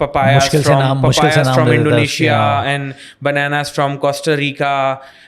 papayas from Indonesia and bananas from Costa Rica,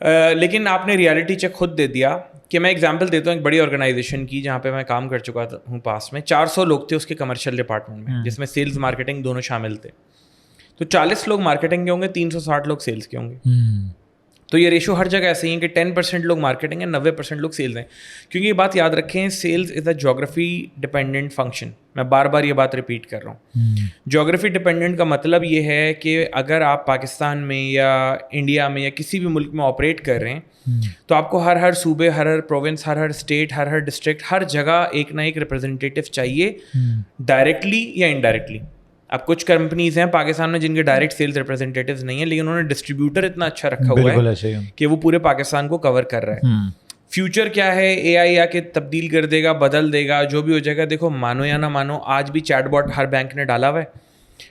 لیکن آپ نے ریالٹی چیک خود دے دیا کہ میں ایگزامپل دیتا ہوں ایک بڑی آرگنائزیشن کی جہاں پہ میں کام کر چکا ہوں پاس میں. 400 لوگ تھے اس کے کمرشل ڈپارٹمنٹ میں, جس میں سیلز مارکیٹنگ دونوں شامل تھے. تو 40 لوگ مارکیٹنگ کے ہوں گے, 360 لوگ سیلز کے ہوں گے. تو یہ ریشو ہر جگہ ایسے ہی ہے کہ 10% لوگ مارکیٹنگ ہیں, 90% لوگ سیلز ہیں. کیونکہ یہ بات یاد رکھیں, سیلز از اے جیوگرافی ڈپینڈنٹ فنکشن. میں بار بار یہ بات ریپیٹ کر رہا ہوں. جیوگرافی ڈپینڈنٹ کا مطلب یہ ہے کہ اگر آپ پاکستان میں یا انڈیا میں یا کسی بھی ملک میں آپریٹ کر رہے ہیں تو آپ کو ہر صوبے, ہر پروونس, ہر اسٹیٹ, ہر ڈسٹرکٹ, ہر جگہ ایک نہ ایک ریپرزنٹیٹیو چاہیے, ڈائریکٹلی یا انڈائریکٹلی. اب کچھ کمپنیز ہیں پاکستان میں جن کے ڈائریکٹ سیلز ریپرزنٹیٹیوز نہیں ہیں, لیکن انہوں نے ڈسٹریبیوٹر اتنا اچھا رکھا ہوا ہے کہ وہ پورے پاکستان کو کور کر رہا ہے. فیوچر کیا ہے, اے آئی آ کے تبدیل کر دے گا, بدل دے گا, جو بھی ہو جائے گا. دیکھو مانو یا نہ مانو, آج بھی چیٹ باٹ ہر بینک نے ڈالا ہوا ہے.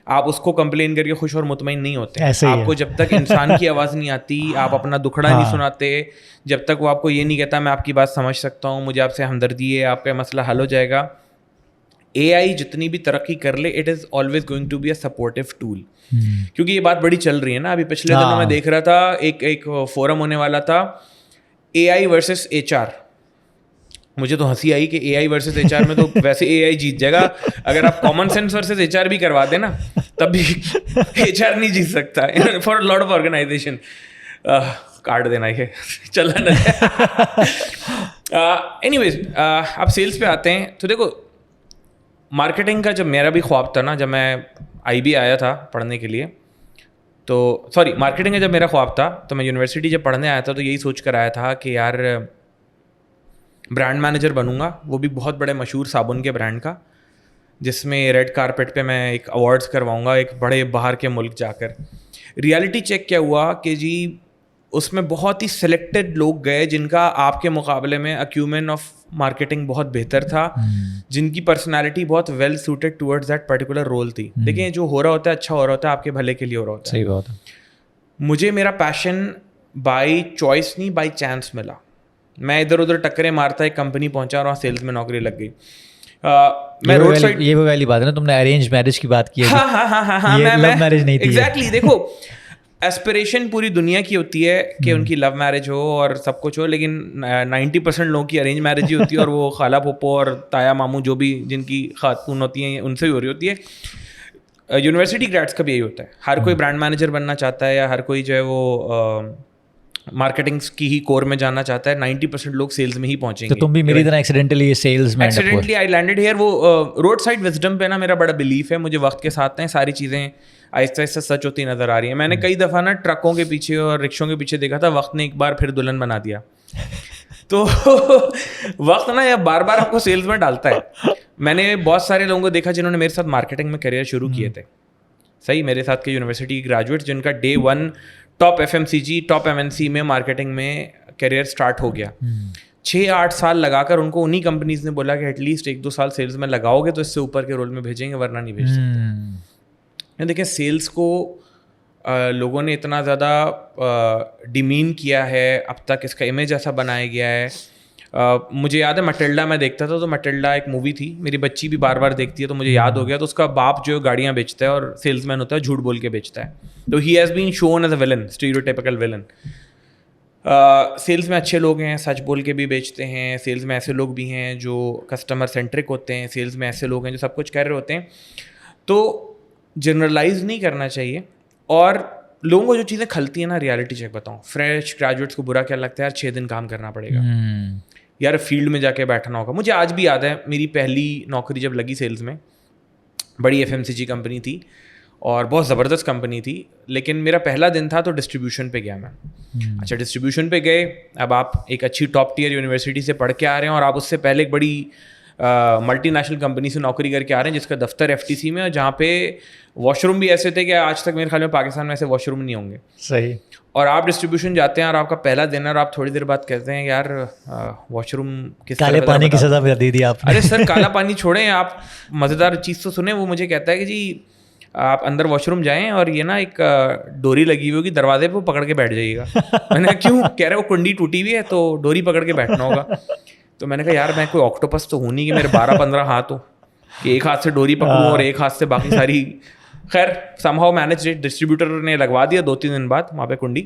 آپ اس کو کمپلین کر کے خوش اور مطمئن نہیں ہوتے. آپ کو جب تک انسان کی آواز نہیں آتی, آپ اپنا دکھڑا نہیں سناتے, جب تک وہ آپ کو یہ نہیں کہتا میں آپ کی بات سمجھ سکتا ہوں, مجھے آپ سے ہمدردی ہے, آپ کا مسئلہ حل ہو جائے گا. اے آئی جتنی بھی ترقی کر لے, it is always going to be a supportive tool. کیونکہ یہ بات بڑی چل رہی ہے نا. ابھی پچھلے دنوں میں دیکھ رہا تھا ایک فورم ہونے والا تھا, اے آئی ورسز ایچ آر. مجھے تو ہنسی آئی کہ اے آئی ورسز ایچ آر میں تو ویسے اے آئی جیت جائے گا. اگر آپ common sense versus H R بھی کروا دیں نا, تب بھی ایچ آر نہیں جیت سکتا فار لاٹ آف آرگنائزیشن. کاٹ دینا یہ چلا نہ. اینی ویز, آپ سیلس پہ آتے ہیں تو دیکھو مارکیٹنگ کا جب میرا بھی خواب تھا نا, جب میں آئی بی آیا تھا پڑھنے کے لیے, تو سوری مارکیٹنگ کا جب میرا خواب تھا تو میں یونیورسٹی جب پڑھنے آیا تھا تو یہی سوچ کر آیا تھا کہ یار برانڈ مینیجر بنوں گا, وہ بھی بہت بڑے مشہور صابن کے برانڈ کا, جس میں ریڈ کارپیٹ پہ میں ایک ایوارڈس کرواؤں گا ایک بڑے باہر کے ملک جا کر. ریالٹی چیک کیا ہوا کہ جی اس میں بہت ہی سلیکٹڈ لوگ گئے جن کا آپ کے مقابلے میں اکیومن آف مارکیٹنگ بہت بہتر تھا, جن کی پرسنالٹی بہت well suited towards that particular role تھی. دیکھیں جو ہو رہا ہوتا ہے اچھا ہو رہا ہوتا ہے, آپ کے بھلے کے لیے ہو رہا ہوتا ہے. صحیح بات ہے. مجھے میرا پیشن بائی چوائس نہیں بائی چانس ملا. میں ادھر ادھر ٹکریں مارتا ایک کمپنی پہنچا اور وہاں سیلز میں نوکری لگ گئی. میں روڈ سائڈ, یہ والی بات ہے نا, تم نے ارینج میرج کی بات کی ہے. ہاں لو میرج نہیں تھی ایگزیکٹلی. دیکھو ایسپریشن پوری دنیا کی ہوتی ہے کہ ان کی لو میرج ہو اور سب کچھ ہو, لیکن 90% لوگوں کی ارینج میرج ہی ہوتی ہے, اور وہ خالہ پھپھو اور تایا ماموں جو بھی جن کی خاتون ہوتی ہیں ان سے ہی ہو رہی ہوتی ہے. یونیورسٹی گریڈس کا بھی یہی ہوتا ہے. ہر کوئی برانڈ مینیجر بننا چاہتا ہے, یا ہر کوئی جو ہے وہ مارکیٹنگ کی ہی کور میں جاننا چاہتا ہے. 90% لوگ سیلز میں ہی پہنچیں گے. تو تم بھی میری طرح ایکسیڈنٹلی سیلز میں ایکسیڈنٹلی آئی لینڈڈ ہیئر. وہ روڈ سائڈ وزڈم پہ نا میرا بڑا بلیف ہے, مجھے وقت کے ساتھ نا ساری چیزیں آہستہ آہستہ سچ ہوتی نظر آ رہی ہیں. میں نے کئی دفعہ نا ٹرکوں کے پیچھے اور رکشوں کے پیچھے دیکھا تھا, وقت نے ایک بار پھر دلہن بنا دیا. تو وقت نا یا بار بار آپ کو سیلز میں ڈالتا ہے. میں نے بہت سارے لوگوں کو دیکھا جنہوں نے میرے ساتھ مارکیٹنگ میں کریئر شروع کیے تھے, صحیح میرے ساتھ کے یونیورسٹی گریجویٹس جن کا Day 1 top FMCG top MNC میں مارکیٹنگ میں کریئر اسٹارٹ ہو گیا. 6-8 سال لگا کر ان کو انہیں کمپنیز نے بولا کہ ایٹ لیسٹ 1-2 سال سیلز میں لگاؤ گے تو اس سے اوپر کے رول میں بھیجیں گے, ورنہ نہیں بھیج سکتے. دیکھیں سیلز کو لوگوں نے اتنا زیادہ ڈیمین کیا ہے اب تک, اس کا امیج ایسا بنایا گیا ہے. مجھے یاد ہے مٹلڈا میں دیکھتا تھا, تو مٹلڈا ایک مووی تھی, میری بچی بھی بار بار دیکھتی ہے تو مجھے یاد ہو گیا. تو اس کا باپ جو گاڑیاں بیچتا ہے اور سیلز مین ہوتا ہے, جھوٹ بول کے بیچتا ہے. تو ہی he's been shown as a villain, stereotypical villain. Sales میں اچھے لوگ ہیں, سچ بول کے بھی بیچتے ہیں. سیلز میں ایسے لوگ بھی ہیں جو کسٹمر سینٹرک ہوتے ہیں. سیلز میں ایسے لوگ ہیں جو سب کچھ کہہ رہے ہوتے ہیں. تو جنرلائز نہیں کرنا چاہیے. اور لوگوں کو جو چیزیں کھلتی ہیں نا, ریالٹی چیک بتاؤں, فریش گریجویٹس کو برا کیا لگتا ہے, یار 6 دن کام کرنا پڑے گا, یار فیلڈ میں جا کے بیٹھنا ہوگا. مجھے آج بھی یاد ہے میری پہلی نوکری جب لگی سیلز میں, بڑی FMCG کمپنی تھی اور بہت زبردست کمپنی تھی, لیکن میرا پہلا دن تھا تو ڈسٹریبیوشن پہ گیا میں. اچھا ڈسٹریبیوشن پہ گئے, اب آپ ایک اچھی ٹاپ ٹیئر یونیورسٹی سے پڑھ کے آ رہے ہیں, اور آپ اس سے پہلے ایک بڑی ملٹی نیشنل کمپنی سے نوکری کر کے آ رہے ہیں جس کا دفتر FTC میں, اور جہاں پہ واش روم بھی ایسے تھے کہ آج تک میرے خیال میں پاکستان میں ایسے واش روم نہیں ہوں گے. صحیح. اور آپ ڈسٹریبیوشن جاتے ہیں اور آپ کا پہلا دن ہے, اور آپ تھوڑی دیر بعد کہتے ہیں یار واش روم کس کالے پانی کی سزا دے دی آپ نے. ارے سر کالا پانی چھوڑیں, آپ مزیدار چیز تو سنیں. وہ مجھے کہتا ہے کہ جی آپ اندر واش روم جائیں اور یہ نا ایک ڈوری لگی ہوئی ہوگی دروازے پہ, پکڑ کے بیٹھ جائیے گا. میں نے کہا کیوں؟ کہہ رہے وہ کنڈی ٹوٹی ہوئی ہے تو ڈوری پکڑ کے بیٹھنا ہوگا. تو میں نے کہا یار میں کوئی آکٹوپس تو ہوں نہیں کہ میرے 12-15 ہاتھ ہو کہ ایک ہاتھ سے ڈوری پکڑوں اور ایک ہاتھ سے باقی ساری. خیر سم ہاؤ مینج. ڈسٹریبیوٹر نے لگوا دیا 2-3 دن بعد وہاں پہ کنڈی.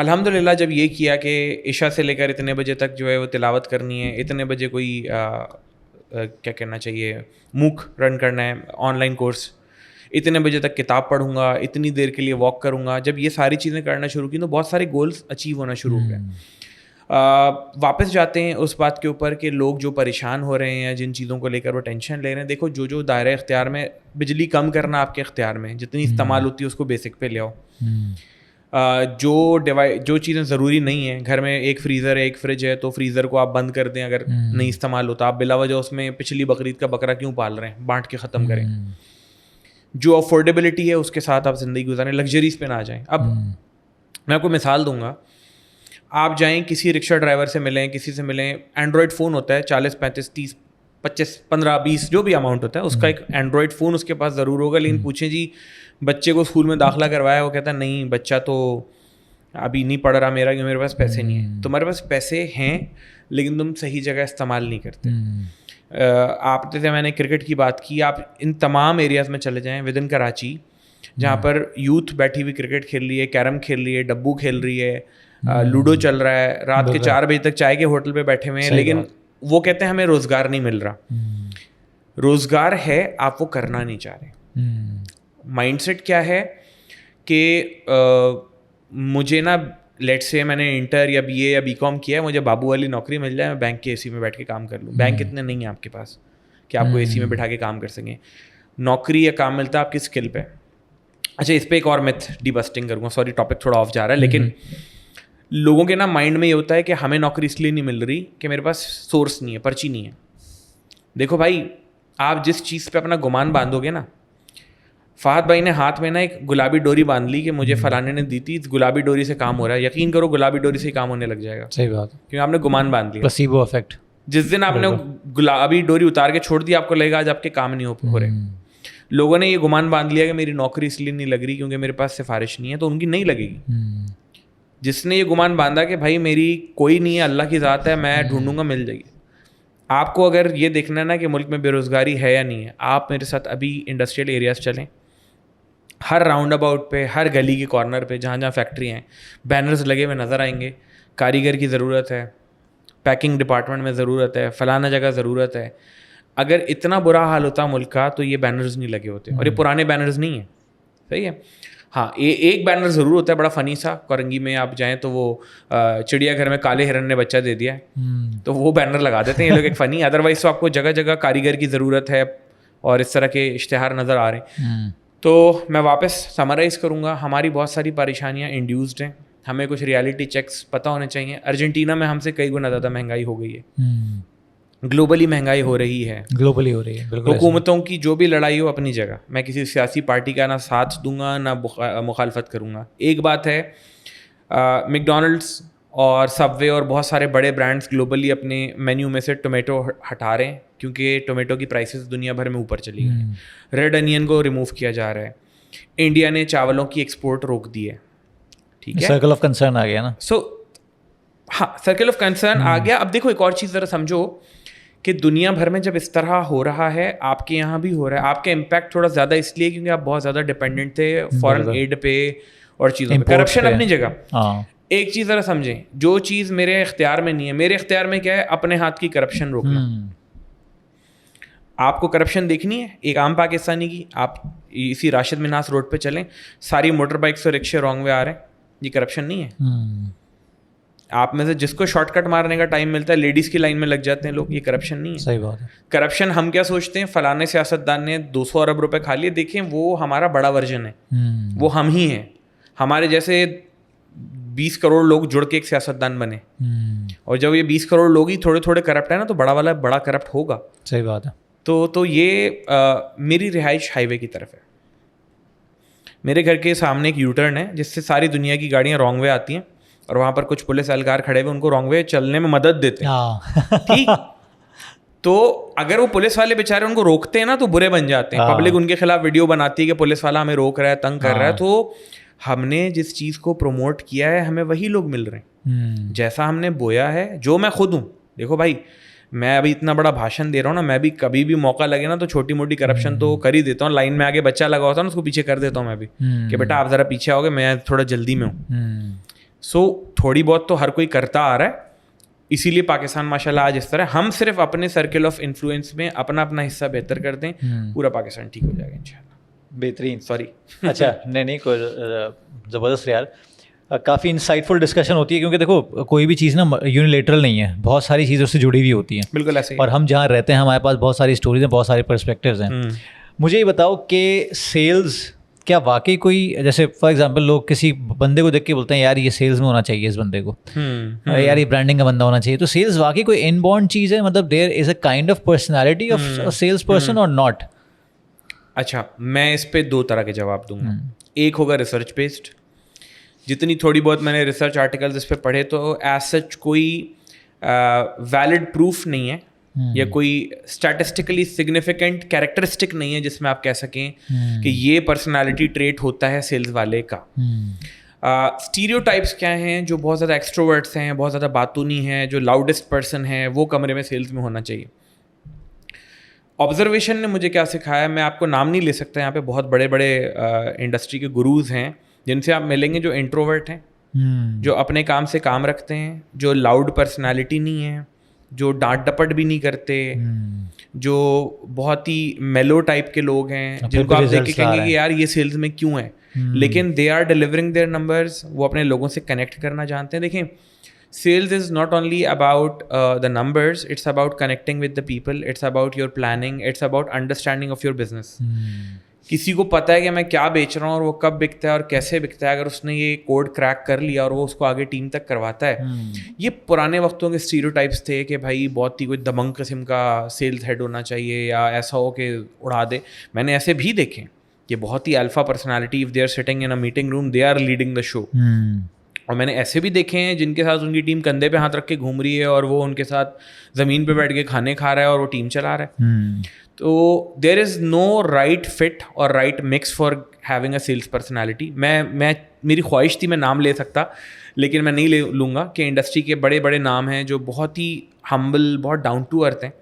الحمدللہ جب یہ کیا کہ عشاء سے لے کر اتنے بجے تک جو ہے وہ تلاوت کرنی ہے, اتنے بجے کوئی کیا کہنا چاہیے موک رن کرنا ہے آن لائن کورس, اتنے بجے تک کتاب پڑھوں گا, اتنی دیر کے لیے واک کروں گا, جب یہ ساری چیزیں کرنا شروع کی تو بہت سارے گولز اچیو ہونا شروع ہو گئے. واپس جاتے ہیں اس بات کے اوپر کہ لوگ جو پریشان ہو رہے ہیں, جن چیزوں کو لے کر وہ ٹینشن لے رہے ہیں, دیکھو جو دائرہ اختیار میں, بجلی کم کرنا آپ کے اختیار میں, جتنی استعمال ہوتی ہے اس کو بیسک پہ لے آؤ. جو چیزیں ضروری نہیں ہیں, گھر میں ایک فریزر ہے, ایک فریج ہے, تو فریزر کو آپ بند کر دیں اگر نہیں استعمال ہوتا. آپ بلا وجہ اس میں پچھلی بقرعید کا بکرا کیوں پال رہے ہیں, بانٹ کے ختم کریں. جو افورڈیبلٹی ہے اس کے ساتھ آپ زندگی گزاریں, لگژریز پہ نہ جائیں. اب میں آپ کو مثال دوں گا, آپ جائیں کسی رکشہ ڈرائیور سے ملیں, کسی سے ملیں, اینڈرائڈ فون ہوتا ہے 40 35 30 25 15 20 جو بھی اماؤنٹ ہوتا ہے اس کا ایک اینڈرائڈ فون اس کے پاس ضرور ہوگا. لیکن پوچھیں جی بچے کو اسکول میں داخلہ کروایا, وہ کہتا ہے نہیں بچہ تو ابھی نہیں پڑھ رہا میرا, کہ میرے پاس پیسے نہیں ہیں. تمہارے پاس پیسے ہیں لیکن تم صحیح جگہ استعمال نہیں کرتے. آپ جیسے میں نے کرکٹ کی بات کی, آپ ان تمام ایریاز میں چلے جائیں ود ان کراچی, جہاں پر یوتھ بیٹھی ہوئی کرکٹ کھیل رہی ہے, کیرم کھیل رہی ہے, ڈبو کھیل رہی ہے, لوڈو چل رہا ہے, رات کے 4 بجے تک چائے کے ہوٹل پہ بیٹھے ہوئے ہیں, لیکن وہ کہتے ہیں ہمیں روزگار نہیں مل رہا. روزگار ہے, آپ وہ کرنا نہیں چاہ رہے. مائنڈ سیٹ کیا ہے کہ مجھے نا لیٹ سے میں نے انٹر یا بی اے یا بی کام کیا ہے, مجھے بابو والی نوکری مل جائے, میں بینک کے اے سی میں بیٹھ کے کام کر لوں. بینک اتنے نہیں ہیں آپ کے پاس کہ آپ کو اے سی میں بٹھا کے کام کر سکیں. نوکری یا کام ملتا ہے آپ کی اسکل پہ. اچھا اس پہ ایک اور میتھ ڈی بسٹنگ کروں گا, سوری ٹاپک تھوڑا آف جا رہا ہے, لیکن لوگوں کے نا مائنڈ میں یہ ہوتا ہے کہ ہمیں نوکری اس لیے نہیں مل رہی کہ میرے پاس سورس نہیں ہے, پرچی نہیں ہے. دیکھو بھائی, آپ جس چیز پہ اپنا گمان باندھو گے نا, فہد بھائی نے ہاتھ میں نا ایک گلابی ڈوری باندھ لی کہ مجھے فلانے نے دی تھی, اس گلابی ڈوری سے کام ہو رہا ہے, یقین کرو گلابی ڈوری سے ہی کام ہونے لگ جائے گا. صحیح بات ہے, کیونکہ آپ نے گمان باندھ لیا, پلاسیبو افیکٹ. جس دن آپ نے گلابی ڈوری اتار کے چھوڑ دی, آپ کو لگے گا آج آپ کے کام نہیں ہو رہے. لوگوں نے یہ گمان باندھ لیا کہ میری نوکری اس لیے نہیں لگ رہی کیونکہ میرے پاس سفارش نہیں ہے, تو ان کی نہیں لگے گی. جس نے یہ گمان باندھا کہ بھائی میری کوئی نہیں ہے, اللہ کی ذات ہے, میں ڈھونڈوں گا مل جائے گی. آپ کو اگر یہ دیکھنا ہے نا کہ ملک میں بے روزگاری ہے یا نہیں ہے, آپ میرے ساتھ ابھی انڈسٹریل ایریاز چلیں. ہر راؤنڈ اباؤٹ پہ, ہر گلی کے کارنر پہ, جہاں جہاں فیکٹری ہیں, بینرز لگے ہوئے نظر آئیں گے, کاریگر کی ضرورت ہے, پیکنگ ڈپارٹمنٹ میں ضرورت ہے, فلانا جگہ ضرورت ہے. اگر اتنا برا حال ہوتا ملک کا تو یہ بینرز نہیں لگے ہوتے, اور یہ پرانے بینرز نہیں ہیں. صحیح ہے. ہاں ایک بینر ضرور ہوتا ہے بڑا فنی سا, کورنگی میں آپ جائیں تو وہ چڑیا گھر میں کالے ہرن نے بچہ دے دیا ہے, تو وہ بینر لگا دیتے ہیں یہ لوگ, ایک فنی. ادروائز تو آپ کو جگہ جگہ کاریگر کی ضرورت ہے اور اس طرح کے اشتہار نظر آ رہے ہیں. تو میں واپس سمرائز کروں گا, ہماری بہت ساری پریشانیاں انڈیوسڈ ہیں, ہمیں کچھ ریالٹی چیکس پتہ ہونے چاہیے. ارجنٹینا میں ہم سے کئی گنا زیادہ مہنگائی ہو گئی ہے, گلوبلی مہنگائی ہو رہی ہے, گلوبلی ہو رہی ہے. حکومتوں کی جو بھی لڑائی ہو اپنی جگہ, میں کسی سیاسی پارٹی کا نہ ساتھ دوں گا نہ مخالفت کروں گا. ایک بات ہے, میک ڈونلڈس اور سب وے اور بہت سارے بڑے برانڈس گلوبلی اپنے مینیو میں سے ٹومیٹو ہٹا رہے ہیں کیونکہ ٹومیٹو کی پرائسز دنیا بھر میں اوپر چلی گئی ہیں. ریڈ انین کو ریموو کیا جا رہا ہے. انڈیا نے چاولوں کی ایکسپورٹ روک دی ہے. ٹھیک ہے, سرکل آف کنسرن آ گیا نا. سو ہاں سرکل آف کنسرن آ گیا. اب دیکھو ایک اور چیز ذرا سمجھو کہ دنیا بھر میں جب اس طرح ہو رہا ہے, آپ کے یہاں بھی ہو رہا ہے. آپ کا امپیکٹ تھوڑا زیادہ اس لیے کیونکہ آپ بہت زیادہ ڈپینڈنٹ تھے فارن ایڈ پہ اور چیزوں پہ. کرپشن اپنی جگہ. ایک چیز ذرا سمجھیں, جو چیز میرے اختیار میں نہیں ہے, میرے اختیار میں کیا ہے, اپنے ہاتھ کی کرپشن روکنا. آپ کو کرپشن دیکھنی ہے ایک عام پاکستانی کی, آپ اسی راشد مناس روڈ پہ چلیں, ساری موٹر بائکس اور رکشے رانگ وے آ رہے ہیں, یہ کرپشن نہیں ہے. آپ میں سے جس کو شارٹ کٹ مارنے کا ٹائم ملتا ہے لیڈیز کی لائن میں لگ جاتے ہیں لوگ, یہ کرپشن نہیں ہے. صحیح بات ہے. کرپشن ہم کیا سوچتے ہیں, فلانے سیاستدان نے 200 ارب روپے کھا لیے, دیکھیں وہ ہمارا بڑا ورژن ہے, وہ ہم ہی ہیں. ہمارے جیسے 20 کروڑ لوگ جڑ کے ایک سیاستدان بنے, اور جب یہ 20 کروڑ لوگ ہی تھوڑے تھوڑے کرپٹ ہیں نا, تو بڑا والا بڑا کرپٹ ہوگا. صحیح بات ہے. تو یہ میری رہائش ہائی وے کی طرف ہے. میرے گھر کے سامنے ایک یو ٹرن ہے جس سے ساری دنیا کی گاڑیاں رانگ وے آتی ہیں, اور وہاں پر کچھ پولیس اہلکار کھڑے ہوئے ان کو رانگ وے چلنے میں مدد دیتے ہیں. ٹھیک, تو اگر وہ پولیس والے بیچارے ان کو روکتے ہیں نا تو برے بن جاتے ہیں. پبلک ان کے خلاف ویڈیو بناتی ہے کہ پولیس والا ہمیں روک رہا ہے, تنگ کر رہا ہے. تو ہم نے جس چیز کو پروموٹ کیا ہے ہمیں وہی لوگ مل رہے ہیں جیسا ہم نے بویا ہے. جو میں خود ہوں, دیکھو بھائی میں ابھی اتنا بڑا بھاشن دے رہا ہوں نا, میں بھی کبھی بھی موقع لگے نا تو چھوٹی موٹی کرپشن تو کر ہی دیتا ہوں. لائن میں آگے بچہ لگا ہوتا ہے نا, اس کو پیچھے کر دیتا ہوں میں بھی کہ بیٹا آپ ذرا پیچھے آؤ گے, میں تھوڑا جلدی میں ہوں. سو تھوڑی بہت تو ہر کوئی کرتا آ رہا ہے, اسی لیے پاکستان ماشاء اللہ آج اس طرح. ہم صرف اپنے سرکل آف انفلوئنس میں اپنا حصہ بہتر کر دیں, پورا پاکستان ٹھیک ہو جائے گا انشاءاللہ. بہترین. سوری. اچھا نہیں کوئی زبردست یار, کافی انسائٹ فل ڈسکشن ہوتی ہے, کیونکہ دیکھو کوئی بھی چیز نا یونیلیٹرل نہیں ہے, بہت ساری چیزیں اس سے جڑی ہوئی ہوتی ہیں. بالکل ایسے ہی. اور ہم جہاں رہتے ہیں ہمارے پاس بہت ساری اسٹوریز ہیں, بہت سارے پرسپیکٹیوز ہیں. مجھے یہ بتاؤ کہ سیلز کیا واقعی کوئی, جیسے فار ایگزامپل لوگ کسی بندے کو دیکھ کے بولتے ہیں یار یہ سیلز میں ہونا چاہیے اس بندے کو, یار یہ برانڈنگ کا بندہ ہونا چاہیے, تو سیلز واقعی کوئی ان بورن چیز ہے, مطلب there is a kind of personality of sales person اور ناٹ؟ اچھا, میں اس پہ 2 طرح کے جواب دوں گا. ایک ہوگا ریسرچ بیسڈ, جتنی تھوڑی بہت میں نے ریسرچ آرٹیکلز اس پہ پڑھے تو ایز سچ کوئی ویلڈ پروف نہیں ہے یا کوئی اسٹیٹسٹیکلی سگنیفیکنٹ کیریکٹرسٹک نہیں ہے جس میں آپ کہہ سکیں کہ یہ پرسنالٹی ٹریٹ ہوتا ہے سیلز والے کا. اسٹیریو ٹائپس کیا ہیں؟ جو بہت زیادہ ایکسٹروورٹس ہیں, بہت زیادہ باتونی ہیں, جو لاؤڈسٹ پرسن ہیں, وہ کمرے میں سیلز میں ہونا چاہیے. آبزرویشن نے مجھے کیا سکھایا, میں آپ کو نام نہیں لے سکتا یہاں پہ, بہت بڑے بڑے انڈسٹری کے گروز ہیں جن سے آپ ملیں گے جو انٹروورٹ ہیں, جو اپنے کام سے کام رکھتے ہیں, جو لاؤڈ پرسنالٹی نہیں ہے, جو ڈانٹ ڈپٹ بھی نہیں کرتے, جو بہت ہی میلو ٹائپ کے لوگ ہیں, جن کو آپ دیکھ کے کہیں گے کہ یار یہ سیلز میں کیوں ہیں, لیکن they are delivering their numbers, وہ اپنے لوگوں سے کنیکٹ کرنا جانتے ہیں. دیکھیں sales is not only about the numbers, it's about connecting with the people, it's about your planning, it's about understanding of your business. کسی کو پتہ ہے کہ میں کیا بیچ رہا ہوں اور وہ کب بکتا ہے اور کیسے بکتا ہے, اگر اس نے یہ کوڈ کریک کر لیا اور وہ اس کو آگے ٹیم تک کرواتا ہے. یہ پرانے وقتوں کے اسٹیریوٹائپس تھے کہ بھائی بہت ہی کوئی دبنگ قسم کا سیلز ہیڈ ہونا چاہیے یا ایسا ہو کہ اڑا دے. میں نے ایسے بھی دیکھے کہ بہت ہی alpha personality, if they are sitting in a meeting room they are leading the show. اور میں نے ایسے بھی دیکھے ہیں جن کے ساتھ ان کی ٹیم کندھے پہ ہاتھ رکھ کے گھوم رہی ہے اور وہ ان کے ساتھ زمین پہ بیٹھ کے کھانے کھا رہا ہے اور وہ ٹیم چلا رہا ہے. تو there is no right fit اور right mix for having a sales personality. میں میری خواہش تھی میں نام لے سکتا, لیکن میں نہیں لوں گا کہ انڈسٹری کے بڑے بڑے نام ہیں جو بہت ہی ہمبل, بہت ڈاؤن ٹو ارتھ ہیں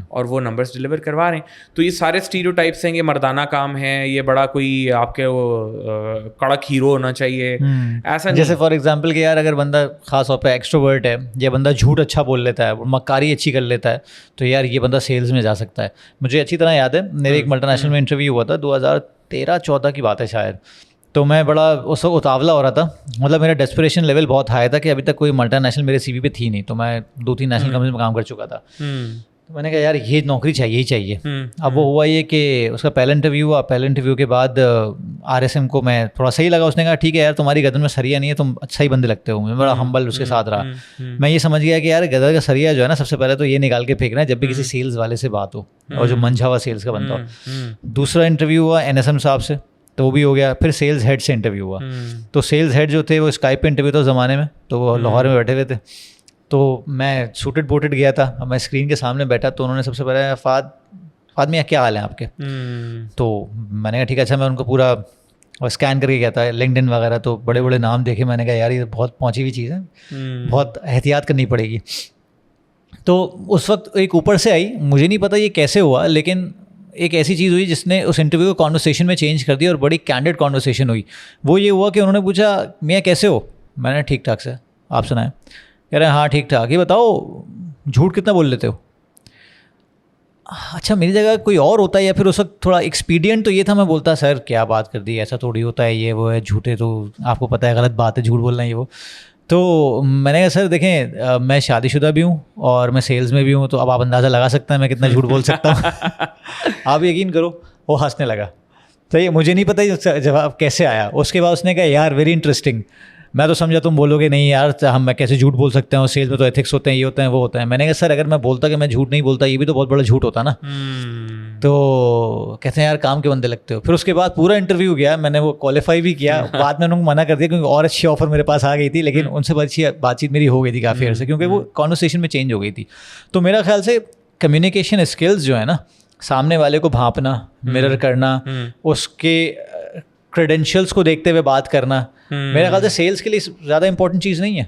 اور وہ نمبرز ڈلیور کروا رہے ہیں. تو یہ سارے اسٹیریو ٹائپس ہیں, یہ مردانہ کام ہے, یہ بڑا کوئی آپ کے وہ کڑک ہیرو ہونا چاہیے, ایسا نہیں. جیسے فار ایگزامپل کہ یار اگر بندہ خاص طور پہ ایکسٹروورٹ ہے, یا بندہ جھوٹ اچھا بول لیتا ہے, مکاری اچھی کر لیتا ہے, تو یار یہ بندہ سیلز میں جا سکتا ہے. مجھے اچھی طرح یاد ہے میرے ایک ملٹی نیشنل میں انٹرویو ہوا تھا 2013-14 کی بات ہے شاید, تو میں بڑا اس وقت اتاولا ہو رہا تھا, مطلب میرا ڈیسپریشن لیول بہت ہائی تھا کہ ابھی تک کوئی ملٹی نیشنل میرے سی وی پہ تھی نہیں, تو میں 2-3 نیشنل کمپنی میں کام کر چکا تھا. تو میں نے کہا یار یہ نوکری چاہیے ہی چاہیے. اب وہ ہوا یہ کہ اس کا پہلا انٹرویو ہوا, پہلے انٹرویو کے بعد RSM کو میں تھوڑا صحیح لگا, اس نے کہا ٹھیک ہے یار تمہاری گردن میں سریا نہیں ہے, تم اچھا ہی بندے لگتے ہو. میں بڑا ہمبل اس کے ساتھ رہا. میں یہ سمجھ گیا کہ یار گردن کا سریا جو ہے نا, سب سے پہلے تو یہ نکال کے پھینکنا ہے جب بھی کسی سیلز والے سے بات ہو اور جو منجھا ہوا سیلز کا بندہ ہو. دوسرا انٹرویو ہوا NSM صاحب سے, تو وہ بھی ہو گیا. پھر سیلز ہیڈ سے انٹرویو ہوا, تو سیلز ہیڈ جو تھے وہ اسکائپ پہ انٹرویو تھا اس زمانے میں, تو وہ لاہور میں بیٹھے ہوئے تھے. تو میں سوٹڈ بوٹڈ گیا تھا, میں اسکرین کے سامنے بیٹھا, تو انہوں نے سب سے پہلے فہد میاں کیا حال ہیں آپ کے. تو میں نے کہا ٹھیک ہے. اچھا میں ان کو پورا اسکین کر کے کیا تھا لنکڈ ان وغیرہ, تو بڑے بڑے نام دیکھے. میں نے کہا یار یہ بہت پہنچی ہوئی چیز ہے, بہت احتیاط کرنی پڑے گی. تو اس وقت ایک اوپر سے آئی, مجھے نہیں پتا یہ کیسے ہوا, لیکن ایک ایسی چیز ہوئی جس نے اس انٹرویو کو کانورسیشن میں چینج کر دیا, اور بڑی کینڈیڈ کانورسیشن ہوئی. وہ یہ ہوا کہ انہوں نے پوچھا میاں کیسے ہو. میں نے ٹھیک ٹھاک سے, آپ سنائیں. کہہ رہے ہیں ہاں ٹھیک ٹھاک. یہ بتاؤ جھوٹ کتنا بول لیتے ہو. اچھا میری جگہ کوئی اور ہوتا ہے, یا پھر اس وقت تھوڑا ایکسپیڈینٹ تو یہ تھا, میں بولتا سر کیا بات کر دی, ایسا تھوڑی ہوتا ہے, یہ وہ ہے, جھوٹے تو آپ کو پتہ ہے غلط بات ہے, جھوٹ بولنا یہ وہ. تو میں نے کہا سر دیکھیں میں شادی شدہ بھی ہوں اور میں سیلز میں بھی ہوں, تو اب آپ اندازہ لگا سکتے ہیں میں کتنا جھوٹ بول سکتا ہوں. آپ یقین کرو وہ ہنسنے لگا. تو یہ مجھے نہیں پتا جواب کیسے آیا. اس کے بعد اس نے کہا یار ویری انٹرسٹنگ. میں تو سمجھا تم بولو گے نہیں یار میں کیسے جھوٹ بول سکتا ہوں, سیلز میں تو ایتھکس ہوتے ہیں, یہ ہوتے ہیں وہ ہوتا ہے. میں نے کہا سر اگر میں بولتا کہ میں جھوٹ نہیں بولتا, یہ بھی تو بہت بڑا جھوٹ ہوتا نا. تو کہتے ہیں یار کام کے بندے لگتے ہو. پھر اس کے بعد پورا انٹرویو گیا, میں نے وہ کوالیفائی بھی کیا. بعد میں انہوں کو منع کر دیا کیونکہ اور اچھی آفر میرے پاس آ گئی تھی, لیکن ان سے اچھی بات چیت میری ہو گئی تھی کافی عرصے, کیونکہ وہ کانورسیشن میں چینج ہو گئی تھی. تو میرا خیال سے کمیونیکیشن اسکلز جو ہے نا, سامنے والے کو بھانپنا, مرر کرنا, اس کے کریڈینشیلس کو دیکھتے ہوئے بات کرنا, میرے خیال سے سیلز کے لیے زیادہ امپورٹنٹ چیز نہیں ہے.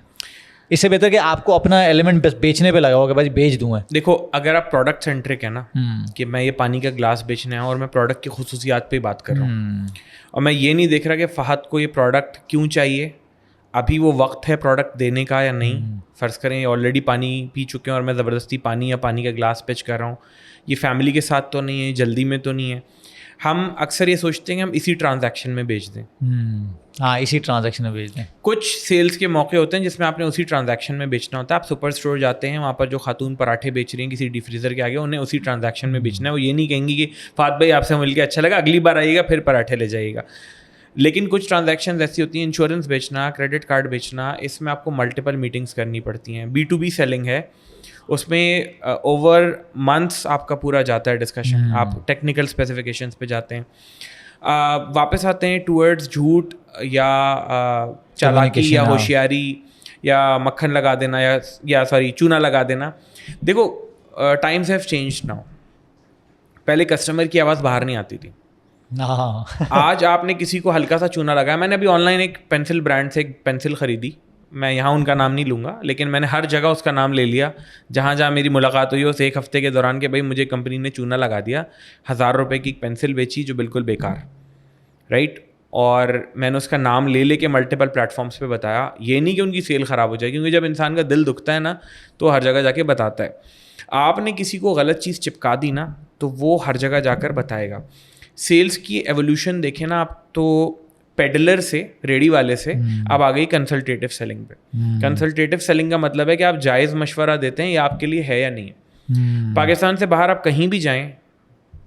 اس سے بہتر کہ آپ کو اپنا ایلیمنٹ بیچنے پہ لگا ہوا کہ بھائی بیچ دوں. دیکھو اگر آپ پروڈکٹ سینٹرک ہے نا, کہ میں یہ پانی کا گلاس بیچنا ہے اور میں پروڈکٹ کی خصوصیات پہ بات کر رہا ہوں, اور میں یہ نہیں دیکھ رہا کہ فہد کو یہ پروڈکٹ کیوں چاہیے, ابھی وہ وقت ہے پروڈکٹ دینے کا یا نہیں. فرض کریں آلریڈی پانی پی چکے ہیں اور میں زبردستی پانی یا پانی کا گلاس پچ کر رہا ہوں, یہ فیملی کے ساتھ تو نہیں ہے, جلدی میں تو نہیں ہے. ہم اکثر یہ سوچتے ہیں کہ ہم اسی ٹرانزیکشن میں بیچ دیں. ہاں, اسی ٹرانزیکشن میں بیچ دیں. کچھ سیلس کے موقع ہوتے ہیں جس میں آپ نے اسی ٹرانزیکشن میں بیچنا ہوتا ہے. آپ سپر اسٹور جاتے ہیں, وہاں پر جو خاتون پراٹھے بیچ رہی ہیں کسی ڈی فریزر کے آگے, انہیں اسی ٹرانزیکشن میں بیچنا ہے. وہ یہ نہیں کہیں گی کہ فہد بھائی آپ سے مل کے اچھا لگا, اگلی بار آئیے گا پھر پراٹھے لے جائیے گا. لیکن کچھ ٹرانزیکشنز ایسی ہوتی ہیں, انشورنس بیچنا, کریڈٹ کارڈ بیچنا, اس میں آپ کو ملٹیپل میٹنگس کرنی پڑتی ہیں. B2B سیلنگ ہے, اس میں اوور منتھس آپ کا پورا جاتا ہے ڈسکشن, آپ ٹیکنیکل اسپیسیفکیشنس پہ جاتے ہیں. واپس آتے ہیں ٹورڈز جھوٹ یا چالاکی یا ہوشیاری یا مکھن لگا دینا یا سوری چونا لگا دینا. دیکھو ٹائمز ہیو چینجڈ ناؤ. پہلے کسٹمر کی آواز باہر نہیں آتی تھی, آج آپ نے کسی کو ہلکا سا چونا لگایا. میں نے ابھی آن لائن ایک پینسل برانڈ سے ایک پینسل خریدی, میں یہاں ان کا نام نہیں لوں گا, لیکن میں نے ہر جگہ اس کا نام لے لیا جہاں جہاں میری ملاقات ہوئی اس ایک ہفتے کے دوران کہ بھائی مجھے کمپنی نے چونا لگا دیا, 1000 روپے کی ایک پینسل بیچی جو بالکل بیکار, رائٹ. اور میں نے اس کا نام لے کے ملٹیپل پلیٹفارمس پہ بتایا. یہ نہیں کہ ان کی سیل خراب ہو جائے, کیونکہ جب انسان کا دل دکھتا ہے نا تو ہر جگہ جا کے بتاتا ہے. آپ نے کسی کو غلط چیز چپکا دی نا تو وہ ہر جگہ جا کر بتائے گا. سیلس کی ایولیوشن دیکھیں نا آپ تو پیڈلر سے, ریڈی والے سے اب آ گئی کنسلٹیٹیو سیلنگ پہ. کنسلٹیٹیو سیلنگ کا مطلب ہے کہ آپ جائز مشورہ دیتے ہیں یہ آپ کے لیے ہے یا نہیں ہے. پاکستان سے باہر آپ کہیں بھی جائیں,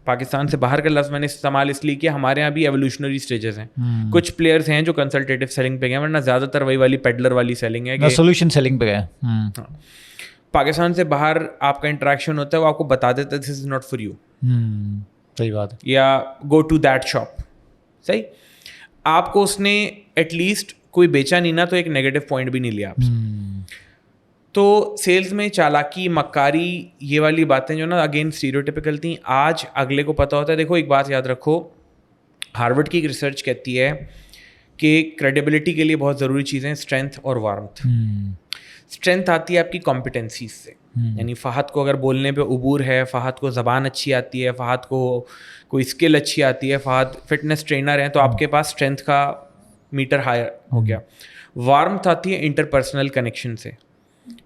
پاکستان سے باہر کا لفظ میں نے استعمال اس لیے کیا, ہمارے یہاں بھی ایولیوشنری اسٹیجز ہیں. کچھ پلیئرس ہیں جو کنسلٹیٹیو سیلنگ پہ گئے, ورنہ زیادہ تر وہی والی پیڈلر والی سیلنگ ہے کہ سولوشن سیلنگ پہ گئے. پاکستان سے باہر آپ کا انٹریکشن ہوتا ہے, وہ آپ کو بتا دیتا ہے دس از ناٹ فار یو. صحیح بات ہے. یا گو ٹو دیٹ شاپ. صحیح, آپ کو اس نے ایٹ لیسٹ کوئی بیچا نہیں نا تو ایک نیگیٹو پوائنٹ بھی نہیں لیا آپ سے. تو سیلز میں چالاکی, مکاری, یہ والی باتیں جو نا اگین اسٹیریوٹیپیکل تھیں, آج اگلے کو پتہ ہوتا ہے. دیکھو ایک بات یاد رکھو, ہارورڈ کی ایک ریسرچ کہتی ہے کہ کریڈیبلٹی کے لیے بہت ضروری چیزیں اسٹرینتھ اور وارمتھ. اسٹرینتھ آتی ہے آپ کی کمپٹنسیز سے, یعنی فہد کو اگر بولنے پہ عبور ہے, فہد کو زبان اچھی آتی ہے, فہد کو کوئی اسکل اچھی آتی ہے, فہد فٹنس ٹرینر ہیں, تو آپ کے پاس اسٹرینتھ کا میٹر ہائر ہو گیا. وارمتھ آتی ہے انٹرپرسنل کنیکشن سے,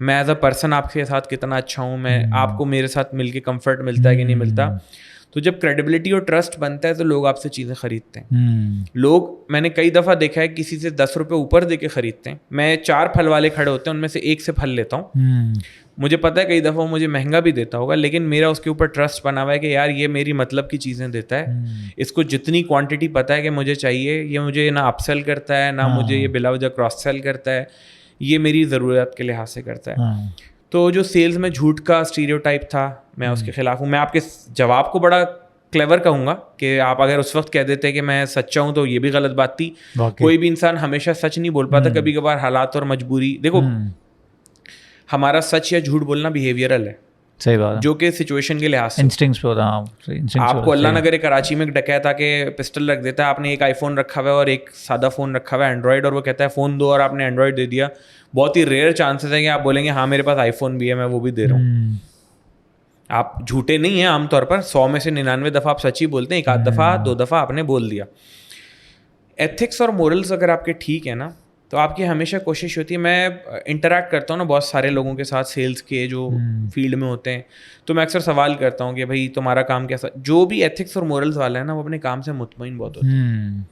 میں ایز اے پرسن آپ کے ساتھ کتنا اچھا ہوں, میں آپ کو میرے ساتھ مل کے کمفرٹ ملتا ہے کہ نہیں ملتا. تو جب کریڈیبلٹی اور ٹرسٹ بنتا ہے تو لوگ آپ سے چیزیں خریدتے ہیں. لوگ میں نے کئی دفعہ دیکھا ہے کسی سے 10 روپے اوپر دے کے خریدتے ہیں. میں 4 پھل والے کھڑے ہوتے ہیں, ان میں سے ایک سے پھل لیتا ہوں. مجھے پتہ ہے کئی دفعہ وہ مجھے مہنگا بھی دیتا ہوگا, لیکن میرا اس کے اوپر ٹرسٹ بنا ہوا ہے کہ یار یہ میری مطلب کی چیزیں دیتا ہے, اس کو جتنی کوانٹٹی پتہ ہے کہ مجھے چاہیے, یہ مجھے نہ اپ سیل کرتا ہے نہ مجھے یہ بلا وجہ کراس سیل کرتا ہے, یہ میری ضرورت کے لحاظ سے کرتا ہے. تو جو سیلز میں جھوٹ کا اسٹیریوٹائپ تھا, میں اس کے خلاف ہوں. میں آپ کے جواب کو بڑا کلیور کہوں گا کہ آپ اگر اس وقت کہہ دیتے کہ میں سچا ہوں تو یہ بھی غلط بات تھی. کوئی بھی انسان ہمیشہ سچ نہیں بول پاتا, کبھی کبھار حالات اور مجبوری. دیکھو ہمارا سچ یا جھوٹ بولنا بیہیویئرل ہے, صحیح بات ہے, جو کہ سچویشن کے لحاظ سے انسٹنکٹس پہ ہوتا ہے. آپ کو اللہ نہ کرے کراچی میں ایک ڈکیت آ کے پسٹل رکھ دیتا ہے, آپ نے ایک آئی فون رکھا ہوا ہے اور ایک سادہ فون رکھا ہوا ہے اینڈرائڈ, اور وہ کہتا ہے فون دو, اور آپ نے اینڈرائڈ دے دیا. بہت ہی ریئر چانسز ہیں کہ آپ بولیں گے ہاں میرے پاس آئی فون بھی ہے, میں وہ بھی دے رہا ہوں. آپ جھوٹے نہیں ہیں عام طور پر, 100 میں سے 99 دفعہ آپ سچ ہی بولتے ہیں, ایک آدھ دفعہ 2 دفعہ آپ نے بول دیا. ایتھکس اور مورلس اگر آپ کے ٹھیک ہیں نا تو آپ کی ہمیشہ کوشش ہوتی ہے. میں انٹریکٹ کرتا ہوں نا بہت سارے لوگوں کے ساتھ سیلس کے جو فیلڈ میں ہوتے ہیں, تو میں اکثر سوال کرتا ہوں کہ بھائی تمہارا کام کیسا. جو بھی ایتھکس اور مورلس والا ہے نا وہ اپنے کام سے مطمئن بہت ہوتے ہیں.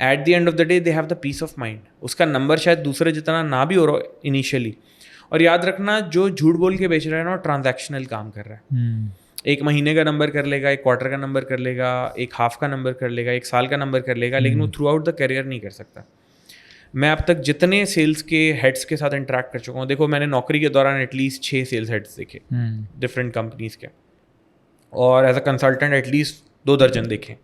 At the end of the day they have the peace of mind. اس کا نمبر شاید دوسرے جتنا نہ بھی ہو رہا انیشیلی. اور یاد رکھنا جو جھوٹ بول کے بیچ رہا ہے نا وہ ٹرانزیکشنل کام کر رہا ہے. ایک مہینے کا نمبر کر لے گا, ایک کوارٹر کا نمبر کر لے گا, ایک ہاف کا نمبر کر لے گا, ایک سال کا نمبر کر لے گا, لیکن وہ تھرو آؤٹ دا کیریئر نہیں کر سکتا. میں اب تک جتنے سیلس کے ہیڈس کے ساتھ انٹریکٹ کر چکا ہوں, دیکھو میں نے نوکری کے دوران ایٹ لیسٹ 6 سیلس ہیڈس دیکھے ڈفرینٹ کمپنیز کے, اور as a consultant at least 2 درجن دیکھے.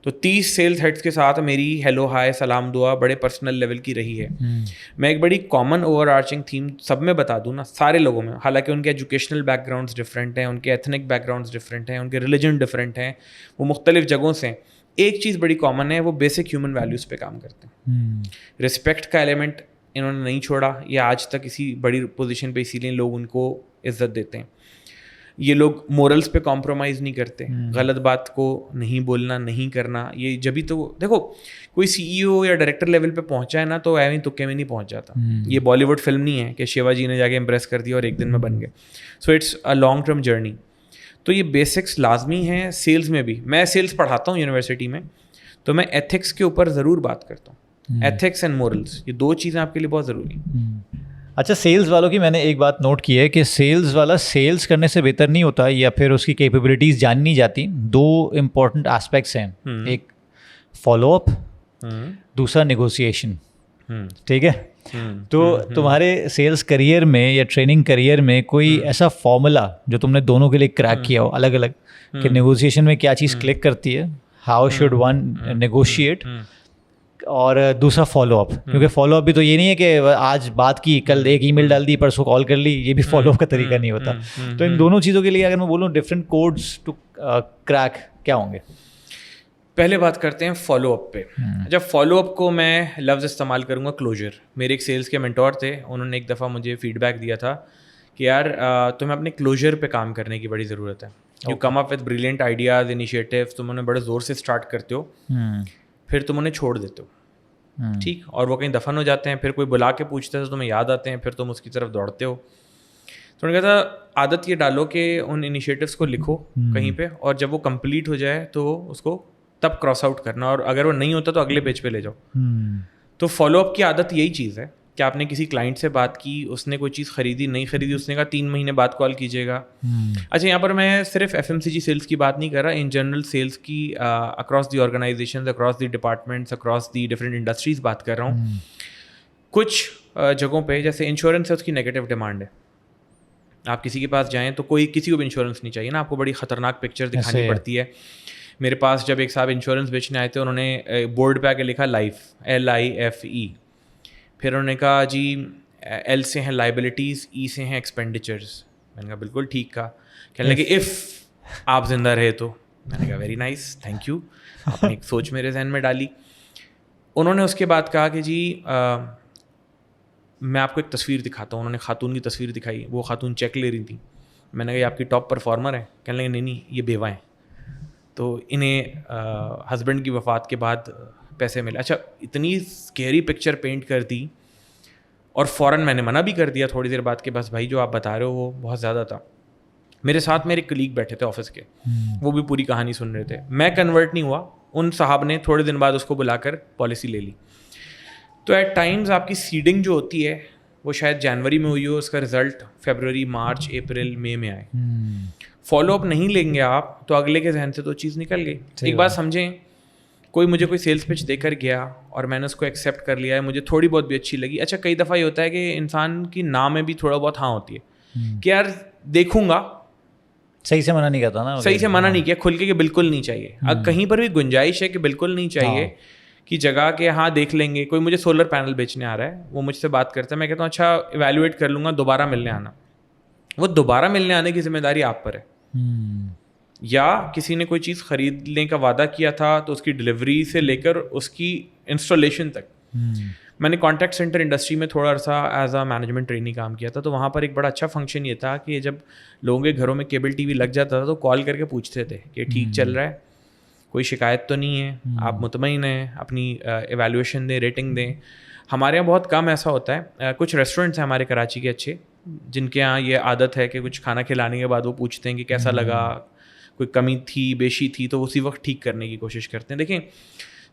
تو 30 سیلس ہیڈس کے ساتھ میری ہیلو ہائے سلام دعا بڑے پرسنل لیول کی رہی ہے. میں ایک بڑی کامن اوور آرچنگ تھیم سب میں بتا دوں نا, سارے لوگوں میں, حالانکہ ان کے ایجوکیشنل بیک گراؤنڈس ڈفرینٹ ہیں, ان کے ایتھنک بیک گراؤنڈس ڈفرینٹ ہیں, ان کے ریلیجن ڈفرینٹ ہیں, وہ مختلف جگہوں سے ہیں. ایک چیز بڑی کامن ہے, وہ بیسک ہیومن ویلیوز پہ کام کرتے ہیں. رسپیکٹ کا ایلیمنٹ انہوں نے نہیں چھوڑا, یا آج تک اسی بڑی پوزیشن پہ اسی لیے لوگ ان کو عزت دیتے ہیں. یہ لوگ مورلس پہ کمپرومائز نہیں کرتے, غلط بات کو نہیں بولنا, نہیں کرنا. یہ جبھی تو دیکھو کوئی سی ای او یا ڈائریکٹر لیول پہ پہنچا ہے نا, تو ایویں تکے میں نہیں پہنچ جاتا. یہ بالی ووڈ فلم نہیں ہے کہ شیوا جی نے جا کے امپریس کر دیا اور ایک دن میں بن گئے. So it's a long term journey. تو یہ بیسکس لازمی ہیں سیلز میں بھی. میں سیلز پڑھاتا ہوں یونیورسٹی میں, تو میں ایتھکس کے اوپر ضرور بات کرتا ہوں. ایتھکس اینڈ مورلس, یہ دو چیزیں آپ کے لیے بہت ضروری ہیں. اچھا, سیلز والوں کی میں نے ایک بات نوٹ کی ہے کہ سیلز والا سیلز کرنے سے بہتر نہیں ہوتا, یا پھر اس کی کیپیبلٹیز جاننی جاتی. دو امپورٹنٹ ایسپیکٹس ہیں, ایک فالو اپ, دوسرا نیگوسیشن. ٹھیک ہے, تو تمہارے سیلز کریئر میں یا ٹریننگ کریئر میں کوئی ایسا فارمولا جو تم نے دونوں کے لیے کریک کیا ہو الگ الگ, کہ نیگوسیشن میں کیا چیز کلک کرتی ہے, ہاؤ شوڈ ون نیگوشیٹ, اور دوسرا فالو اپ. کیونکہ فالو اپ بھی تو یہ نہیں ہے کہ آج بات کی, کل ایک ای میل ڈال دی, پرسوں کال کر لی, یہ بھی فالو اپ کا طریقہ نہیں ہوتا. تو ان دونوں چیزوں کے لیے اگر میں بولوں ڈفرینٹ کوڈز ٹو کریک, کیا ہوں گے؟ پہلے بات کرتے ہیں فالو اپ پہ. جب فالو اپ کو میں لفظ استعمال کروں گا کلوجر. میرے ایک سیلس کے مینٹور تھے, انہوں نے ایک دفعہ مجھے فیڈ بیک دیا تھا کہ یار تمہیں اپنے کلوجر پہ کام کرنے کی بڑی ضرورت ہے. You come up with brilliant ideas, initiatives, تم انہیں بڑے زور سے اسٹارٹ کرتے ہو, پھر تم انہیں چھوڑ دیتے ہو. ٹھیک, اور وہ کہیں دفن ہو جاتے ہیں, پھر کوئی بلا کے پوچھتا ہے تو تمہیں یاد آتے ہیں, پھر تم اس کی طرف دوڑتے ہو. تو انہوں نے کہا تھا عادت یہ ڈالو کہ ان انیشیٹیوس کو لکھو کہیں پہ, اور جب وہ کمپلیٹ ہو جائے تو اس کو تب کراس آؤٹ کرنا, اور اگر وہ نہیں ہوتا تو اگلے پیج پہ لے جاؤ. تو فالو اپ کی عادت یہی چیز ہے کہ آپ نے کسی کلائنٹ سے بات کی, اس نے کوئی چیز خریدی, نہیں خریدی, اس نے کہا 3 مہینے بعد کال کیجیے گا. اچھا, یہاں پر میں صرف FMCG سیلس کی بات نہیں کر رہا, ان جنرل سیلس کی across the organizations, across the departments, across the different industries بات کر رہا ہوں. کچھ جگہوں پہ جیسے انشورنس ہے, اس کی نیگیٹو ڈیمانڈ ہے. آپ کسی کے پاس جائیں تو کوئی کسی کو بھی انشورنس نہیں چاہیے نا, آپ کو بڑی خطرناک پکچر دکھانی پڑتی ہے. میرے پاس جب ایک صاحب انشورنس بیچنے آئے تھے, انہوں نے بورڈ پہ آ کے لکھا لائف, LIFE. پھر انہوں نے کہا جی L سے ہیں لائبلٹیز, E سے ہیں ایکسپینڈیچرز. میں نے کہا بالکل ٹھیک کہا. کہنے لگے اف آپ زندہ رہے تو. میں نے کہا ویری نائس, تھینک یو, آپ نے ایک سوچ میرے ذہن میں ڈالی. انہوں نے اس کے بعد کہا کہ جی میں آپ کو ایک تصویر دکھاتا ہوں. انہوں نے خاتون کی تصویر دکھائی, وہ خاتون چیک لے رہی تھی. میں نے کہا یہ آپ کی ٹاپ پرفارمر ہے؟ کہنے لگے نہیں یہ بیوہ ہیں, تو انہیں ہسبینڈ کی وفات کے بعد پیسے ملے. اچھا, اتنی اسکیری پکچر پینٹ کر دی, اور فوراً میں نے منع بھی کر دیا تھوڑی دیر بعد کہ بس بھائی جو آپ بتا رہے ہو وہ بہت زیادہ تھا. میرے ساتھ میرے کلیگ بیٹھے تھے آفس کے, وہ بھی پوری کہانی سن رہے تھے. میں کنورٹ نہیں ہوا, ان صاحب نے تھوڑے دن بعد اس کو بلا کر پالیسی لے لی. تو ایٹ ٹائمز آپ کی سیڈنگ جو ہوتی ہے وہ شاید جنوری میں ہوئی ہو, اس کا رزلٹ فیبروری, مارچ, اپریل, مئی میں آئے. فالو اپ نہیں لیں گے آپ تو اگلے کے ذہن سے تو چیز نکل گئی. ایک بات سمجھیں, کوئی مجھے کوئی سیلس پچ دے کر گیا اور میں نے اس کو ایکسیپٹ کر لیا ہے, مجھے تھوڑی بہت بھی اچھی لگی. اچھا, کئی دفعہ یہ ہوتا ہے کہ انسان کی نام میں بھی تھوڑا بہت ہاں ہوتی ہے کہ یار دیکھوں گا, صحیح سے منع نہیں کرتا نا, صحیح سے منع نہیں کیا کھل کے کہ بالکل نہیں چاہیے. اب کہیں پر بھی گنجائش ہے کہ بالکل نہیں چاہیے کی جگہ کہ ہاں دیکھ لیں گے. کوئی مجھے سولر پینل بیچنے آ رہا ہے, وہ مجھ سے بات کرتا ہے, میں کہتا ہوں اچھا ایویلویٹ کر لوں گا, دوبارہ ملنے آنا. وہ دوبارہ ملنے آنے کی ذمہ داری آپ پر ہے. یا کسی نے کوئی چیز خریدنے کا وعدہ کیا تھا تو اس کی ڈلیوری سے لے کر اس کی انسٹالیشن تک. میں نے کانٹیکٹ سینٹر انڈسٹری میں تھوڑا عرصہ ایز اے مینجمنٹ ٹریننگ کام کیا تھا, تو وہاں پر ایک بڑا اچھا فنکشن یہ تھا کہ جب لوگوں کے گھروں میں کیبل ٹی وی لگ جاتا تھا تو کال کر کے پوچھتے تھے کہ ٹھیک چل رہا ہے, کوئی شکایت تو نہیں ہے, آپ مطمئن ہیں, اپنی ایویلویشن دیں, ریٹنگ دیں. ہمارے یہاں بہت کم ایسا ہوتا ہے. کچھ ریسٹورینٹس ہیں ہمارے کراچی کے اچھے, جن کے یہاں یہ عادت ہے کہ کچھ کھانا کھلانے کے بعد وہ پوچھتے ہیں کہ کیسا لگا, کوئی کمی تھی, بیشی تھی, تو اسی وقت ٹھیک کرنے کی کوشش کرتے ہیں. دیکھیں,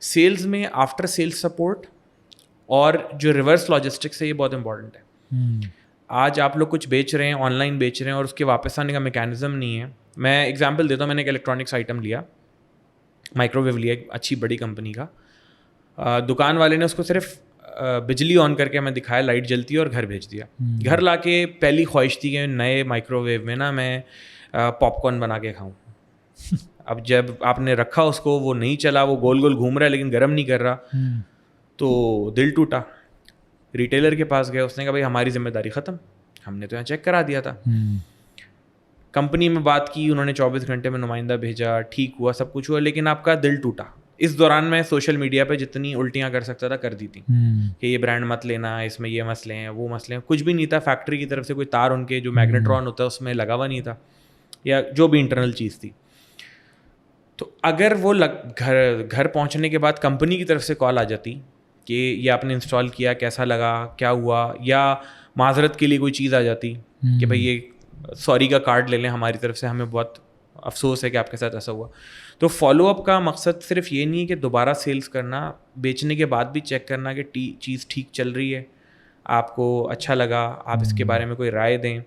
سیلز میں آفٹر سیلز سپورٹ اور جو ریورس لاجسٹکس ہے یہ بہت امپورٹنٹ ہے. آج آپ لوگ کچھ بیچ رہے ہیں, آن لائن بیچ رہے ہیں, اور اس کے واپس آنے کا میکینزم نہیں ہے. میں ایگزامپل دیتا ہوں, میں نے ایک الیکٹرانکس آئٹم لیا, مائکرو ویو لیا, ایک اچھی بڑی کمپنی کا. دکان والے نے اس کو صرف بجلی آن کر کے ہمیں دکھایا, لائٹ جلتی ہے, اور گھر بھیج دیا. گھر لا کے پہلی خواہش تھی کہ نئے مائکرو ویو میں نا میں پاپ کارن بنا کے کھاؤں. اب جب آپ نے رکھا اس کو, وہ نہیں چلا, وہ گول گول گھوم رہا ہے لیکن گرم نہیں کر رہا, تو دل ٹوٹا. ریٹیلر کے پاس گئے, اس نے کہا بھائی ہماری ذمہ داری ختم, ہم نے تو یہاں چیک کرا دیا تھا. کمپنی میں بات کی, انہوں نے 24 گھنٹے میں نمائندہ بھیجا, ٹھیک ہوا, سب کچھ ہوا, لیکن آپ کا دل ٹوٹا. اس دوران میں سوشل میڈیا پہ جتنی الٹیاں کر سکتا تھا کر دی تھی کہ یہ برانڈ مت لینا, اس میں یہ مسئلے ہیں, وہ مسئلے ہیں. کچھ بھی نہیں تھا, فیکٹری کی طرف سے کوئی تار ان کے جو میگنیٹرون ہوتا ہے اس میں لگا ہوا نہیں تھا. یا جو بھی انٹرنل چیز تھی. تو اگر وہ گھر پہنچنے کے بعد کمپنی کی طرف سے کال آ جاتی کہ یہ آپ نے انسٹال کیا, کیسا لگا, کیا ہوا, یا معذرت کے لیے کوئی چیز آ جاتی کہ بھائی یہ سوری کا کارڈ لے لیں ہماری طرف سے, ہمیں بہت افسوس ہے کہ آپ کے ساتھ ایسا ہوا. تو فالو اپ کا مقصد صرف یہ نہیں ہے کہ دوبارہ سیلس کرنا, بیچنے کے بعد بھی چیک کرنا کہ چیز ٹھیک چل رہی ہے, آپ کو اچھا لگا, آپ اس کے بارے میں کوئی رائے دیں.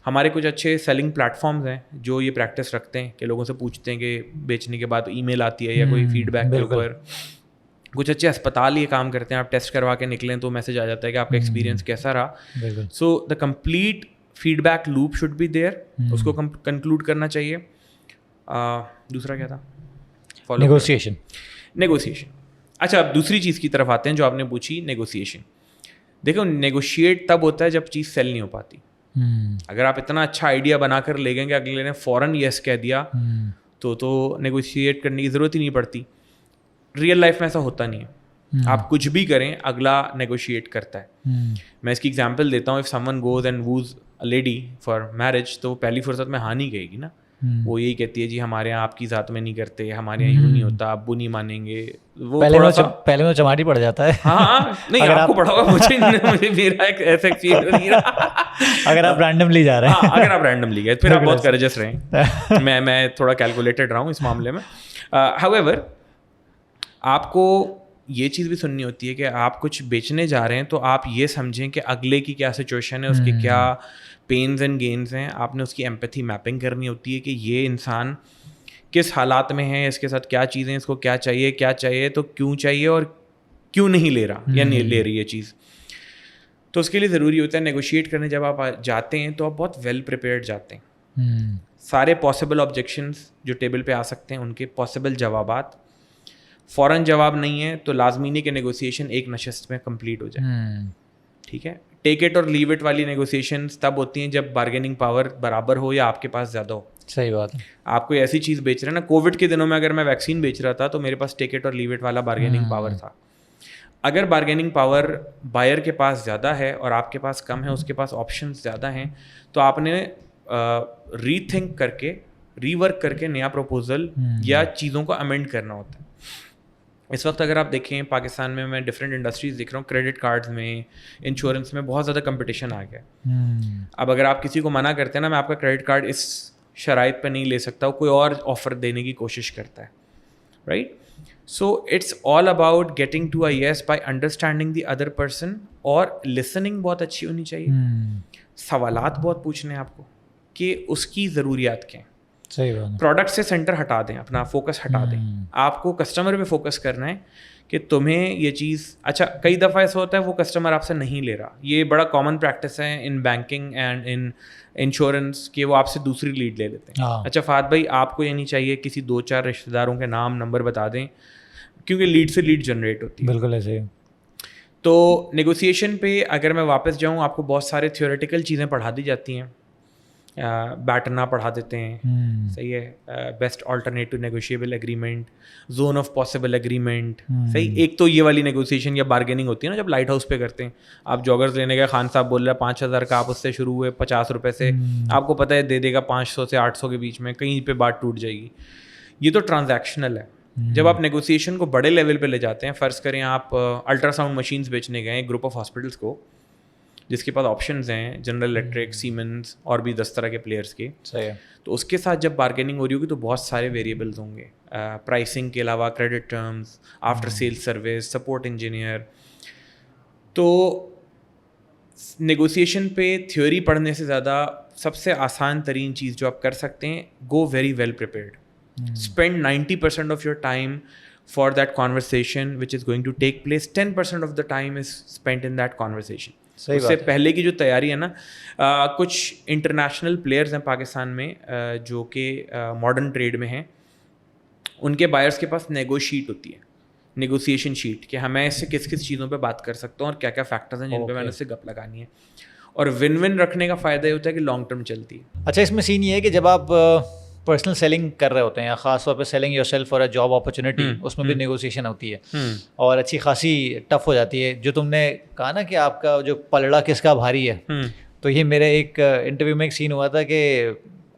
ہمارے کچھ اچھے سیلنگ پلیٹفارمز ہیں جو یہ پریکٹس رکھتے ہیں کہ لوگوں سے پوچھتے ہیں کہ بیچنے کے بعد ای میل آتی ہے یا کوئی فیڈ بیک کے اوپر. کچھ اچھے اسپتال یہ کام کرتے ہیں, آپ ٹیسٹ کروا کے نکلیں تو میسج آ جاتا ہے کہ آپ کا ایکسپیرینس کیسا رہا. So the complete feedback loop should be there, اس کو کنکلوڈ کرنا چاہیے. دوسرا کیا تھا؟ نیگوسیشن. اچھا, اب دوسری چیز کی طرف آتے ہیں جو آپ نے پوچھی, نیگوسیشن. دیکھو نیگوشیٹ تب ہوتا ہے جب چیز سیل نہیں ہو پاتی. اگر آپ اتنا اچھا آئیڈیا بنا کر لے گئے کہ اگلے نے فوراً یس کہہ دیا تو نیگوشیٹ کرنے کی ضرورت ہی نہیں پڑتی. ریئل لائف میں ایسا ہوتا نہیں ہے. آپ کچھ بھی کریں اگلا نیگوشیٹ کرتا ہے. میں اس کی ایگزامپل دیتا ہوں. If someone goes and woos a lady for marriage, تو پہلی فرصت میں ہاں نہیں کہے گی نا. وہ یہی کہتی ہے جی ہمارے یہاں آپ کی ذات میں نہیں کرتے, ہمارے یہاں یوں نہیں ہوتا, ابو نہیں مانیں گے. وہ پہلے میں چماٹی پڑ جاتا ہے. ہاں نہیں, آپ کو پڑھا ہوگا, مجھے میرا ایک ایسا ایکسپیرینس نہیں رہا. اگر آپ رینڈملی جا رہے ہیں, اگر آپ رینڈملی گئے پھر آپ بہت کریجس رہیں. میں تھوڑا کیلکولیٹڈ رہا ہوں اس معاملے میں. ہاؤ ایور, آپ کو یہ چیز بھی سننی ہوتی ہے کہ آپ کچھ بیچنے جا رہے ہیں تو آپ یہ سمجھیں کہ اگلے کی کیا سچویشن ہے, اس کے کیا پینز اینڈ گینز ہیں. آپ نے اس کی ایمپیتھی میپنگ کرنی ہوتی ہے کہ یہ انسان کس حالات میں ہے, اس کے ساتھ کیا چیزیں, اس کو کیا چاہیے تو کیوں چاہیے اور کیوں نہیں لے رہا یا نہیں لے رہی یہ چیز. تو اس کے لیے ضروری ہوتا ہے نیگوشیٹ کرنے جب آپ جاتے ہیں تو آپ بہت ویل پریپیئرڈ جاتے ہیں. سارے پاسبل آبجیکشنس جو ٹیبل پہ آ سکتے ہیں ان کے پاسبل جوابات. فوراً جواب نہیں ہے تو لازمی نہیں کہ نیگوسیشن ایک نشست میں کمپلیٹ ہو جائے. ٹھیک ہے, ٹیک اٹ اور لیو اٹ والی نیگوسیشنز تب ہوتی ہیں جب بارگیننگ پاور برابر ہو یا آپ کے پاس زیادہ ہو. صحیح بات ہے. آپ کوئی ایسی چیز بیچ رہے ہیں نا, کووڈ کے دنوں میں اگر میں ویکسین بیچ رہا تھا تو میرے پاس ٹیک اٹ اور لیو اٹ والا بارگیننگ پاور تھا. اگر بارگیننگ پاور بائر کے پاس زیادہ ہے اور آپ کے پاس کم ہے, اس کے پاس آپشنز زیادہ ہیں, تو آپ نے ری تھنک کر کے, ری ورک کر کے نیا پروپوزل یا چیزوں کو امینڈ کرنا ہوتا ہے. اس وقت اگر آپ دیکھیں پاکستان میں ڈفرینٹ انڈسٹریز دیکھ رہا ہوں, کریڈٹ کارڈز میں, انشورنس میں بہت زیادہ کمپٹیشن آ گیا. اب اگر آپ کسی کو منع کرتے ہیں نا, میں آپ کا کریڈٹ کارڈ اس شرائط پہ نہیں لے سکتا, کوئی اور آفر دینے کی کوشش کرتا ہے, right. So it's all about getting to a yes by understanding the other person, اور لسننگ بہت اچھی ہونی چاہیے. سوالات بہت پوچھنے ہیں آپ کو کہ اس کی ضروریات کیا ہیں. پروڈکٹ سے سینٹر ہٹا دیں, اپنا فوکس ہٹا دیں. آپ کو کسٹمر پہ فوکس کرنا ہے کہ تمہیں یہ چیز. اچھا, کئی دفعہ ایسا ہوتا ہے وہ کسٹمر آپ سے نہیں لے رہا. یہ بڑا کامن پریکٹس ہے in banking and in insurance کہ وہ آپ سے دوسری لیڈ لے لیتے ہیں. اچھا فہد بھائی, آپ کو یہ نہیں چاہیے کسی 2-4 رشتہ داروں کے نام نمبر بتا دیں, کیونکہ لیڈ سے لیڈ جنریٹ ہوتی ہے. بالکل ایسے. تو نیگوسیشن پہ اگر میں واپس جاؤں, آپ کو بہت سارے تھیوریٹیکل چیزیں پڑھا دی جاتی ہیں. بیٹنا پڑھا دیتے ہیں, صحیح ہے, best alternative negotiable agreement, zone of possible agreement, صحیح. ایک تو یہ والی نیگوسیشن یا بارگیننگ ہوتی ہے نا جب لائٹ ہاؤس پہ کرتے ہیں. آپ جاگرز لینے گئے, خان صاحب بول رہے ہیں 5,000 کا, آپ اس سے شروع ہوئے 50 روپے سے, آپ کو پتہ ہے دے دے گا 500 سے 800 کے بیچ میں, کہیں پہ بات ٹوٹ جائے گی. یہ تو ٹرانزیکشنل ہے. جب آپ نیگوسیشن کو بڑے لیول پہ لے جاتے ہیں, فرض کریں آپ الٹرا ساؤنڈ مشینس بیچنے گئے ایک گروپ آف ہاسپٹلس کو, جس کے پاس آپشنز ہیں جنرل الیکٹرک, سیمنز اور بھی 10 طرح کے پلیئرس کے. تو اس کے ساتھ جب بارگیننگ ہو رہی ہوگی تو بہت سارے ویریبلز ہوں گے. پرائسنگ کے علاوہ credit terms, after sale service, support engineer. تو نیگوسیشن پہ تھیوری پڑھنے سے زیادہ سب سے آسان ترین چیز جو آپ کر سکتے ہیں, go very well prepared. Spend 90% of your time for that conversation which is going to take place. 10% of the time is spend in that conversation. اس سے پہلے کی جو تیاری ہے نا, کچھ انٹرنیشنل پلیئرز ہیں پاکستان میں جو کہ ماڈرن ٹریڈ میں ہیں, ان کے بائرس کے پاس نیگو شیٹ ہوتی ہے, نیگوسیشن شیٹ, کہ ہمیں اس سے کس کس چیزوں پہ بات کر سکتا ہوں اور کیا کیا فیکٹرز ہیں جن پہ میں نے اس سے گپ لگانی ہے. اور ون ون رکھنے کا فائدہ یہ ہوتا ہے کہ لانگ ٹرم چلتی ہے. اچھا, اس میں سین یہ ہے کہ جب آپ پرسنل سیلنگ کر رہے ہوتے ہیں, یا خاص طور پہ selling yourself for a job opportunity, اس میں بھی نیگوسیشن ہوتی ہے اور اچھی خاصی ٹف ہو جاتی ہے. جو تم نے کہا نا کہ آپ کا جو پلڑا کس کا بھاری ہے, تو یہ میرے ایک انٹرویو میں ایک سین ہوا تھا کہ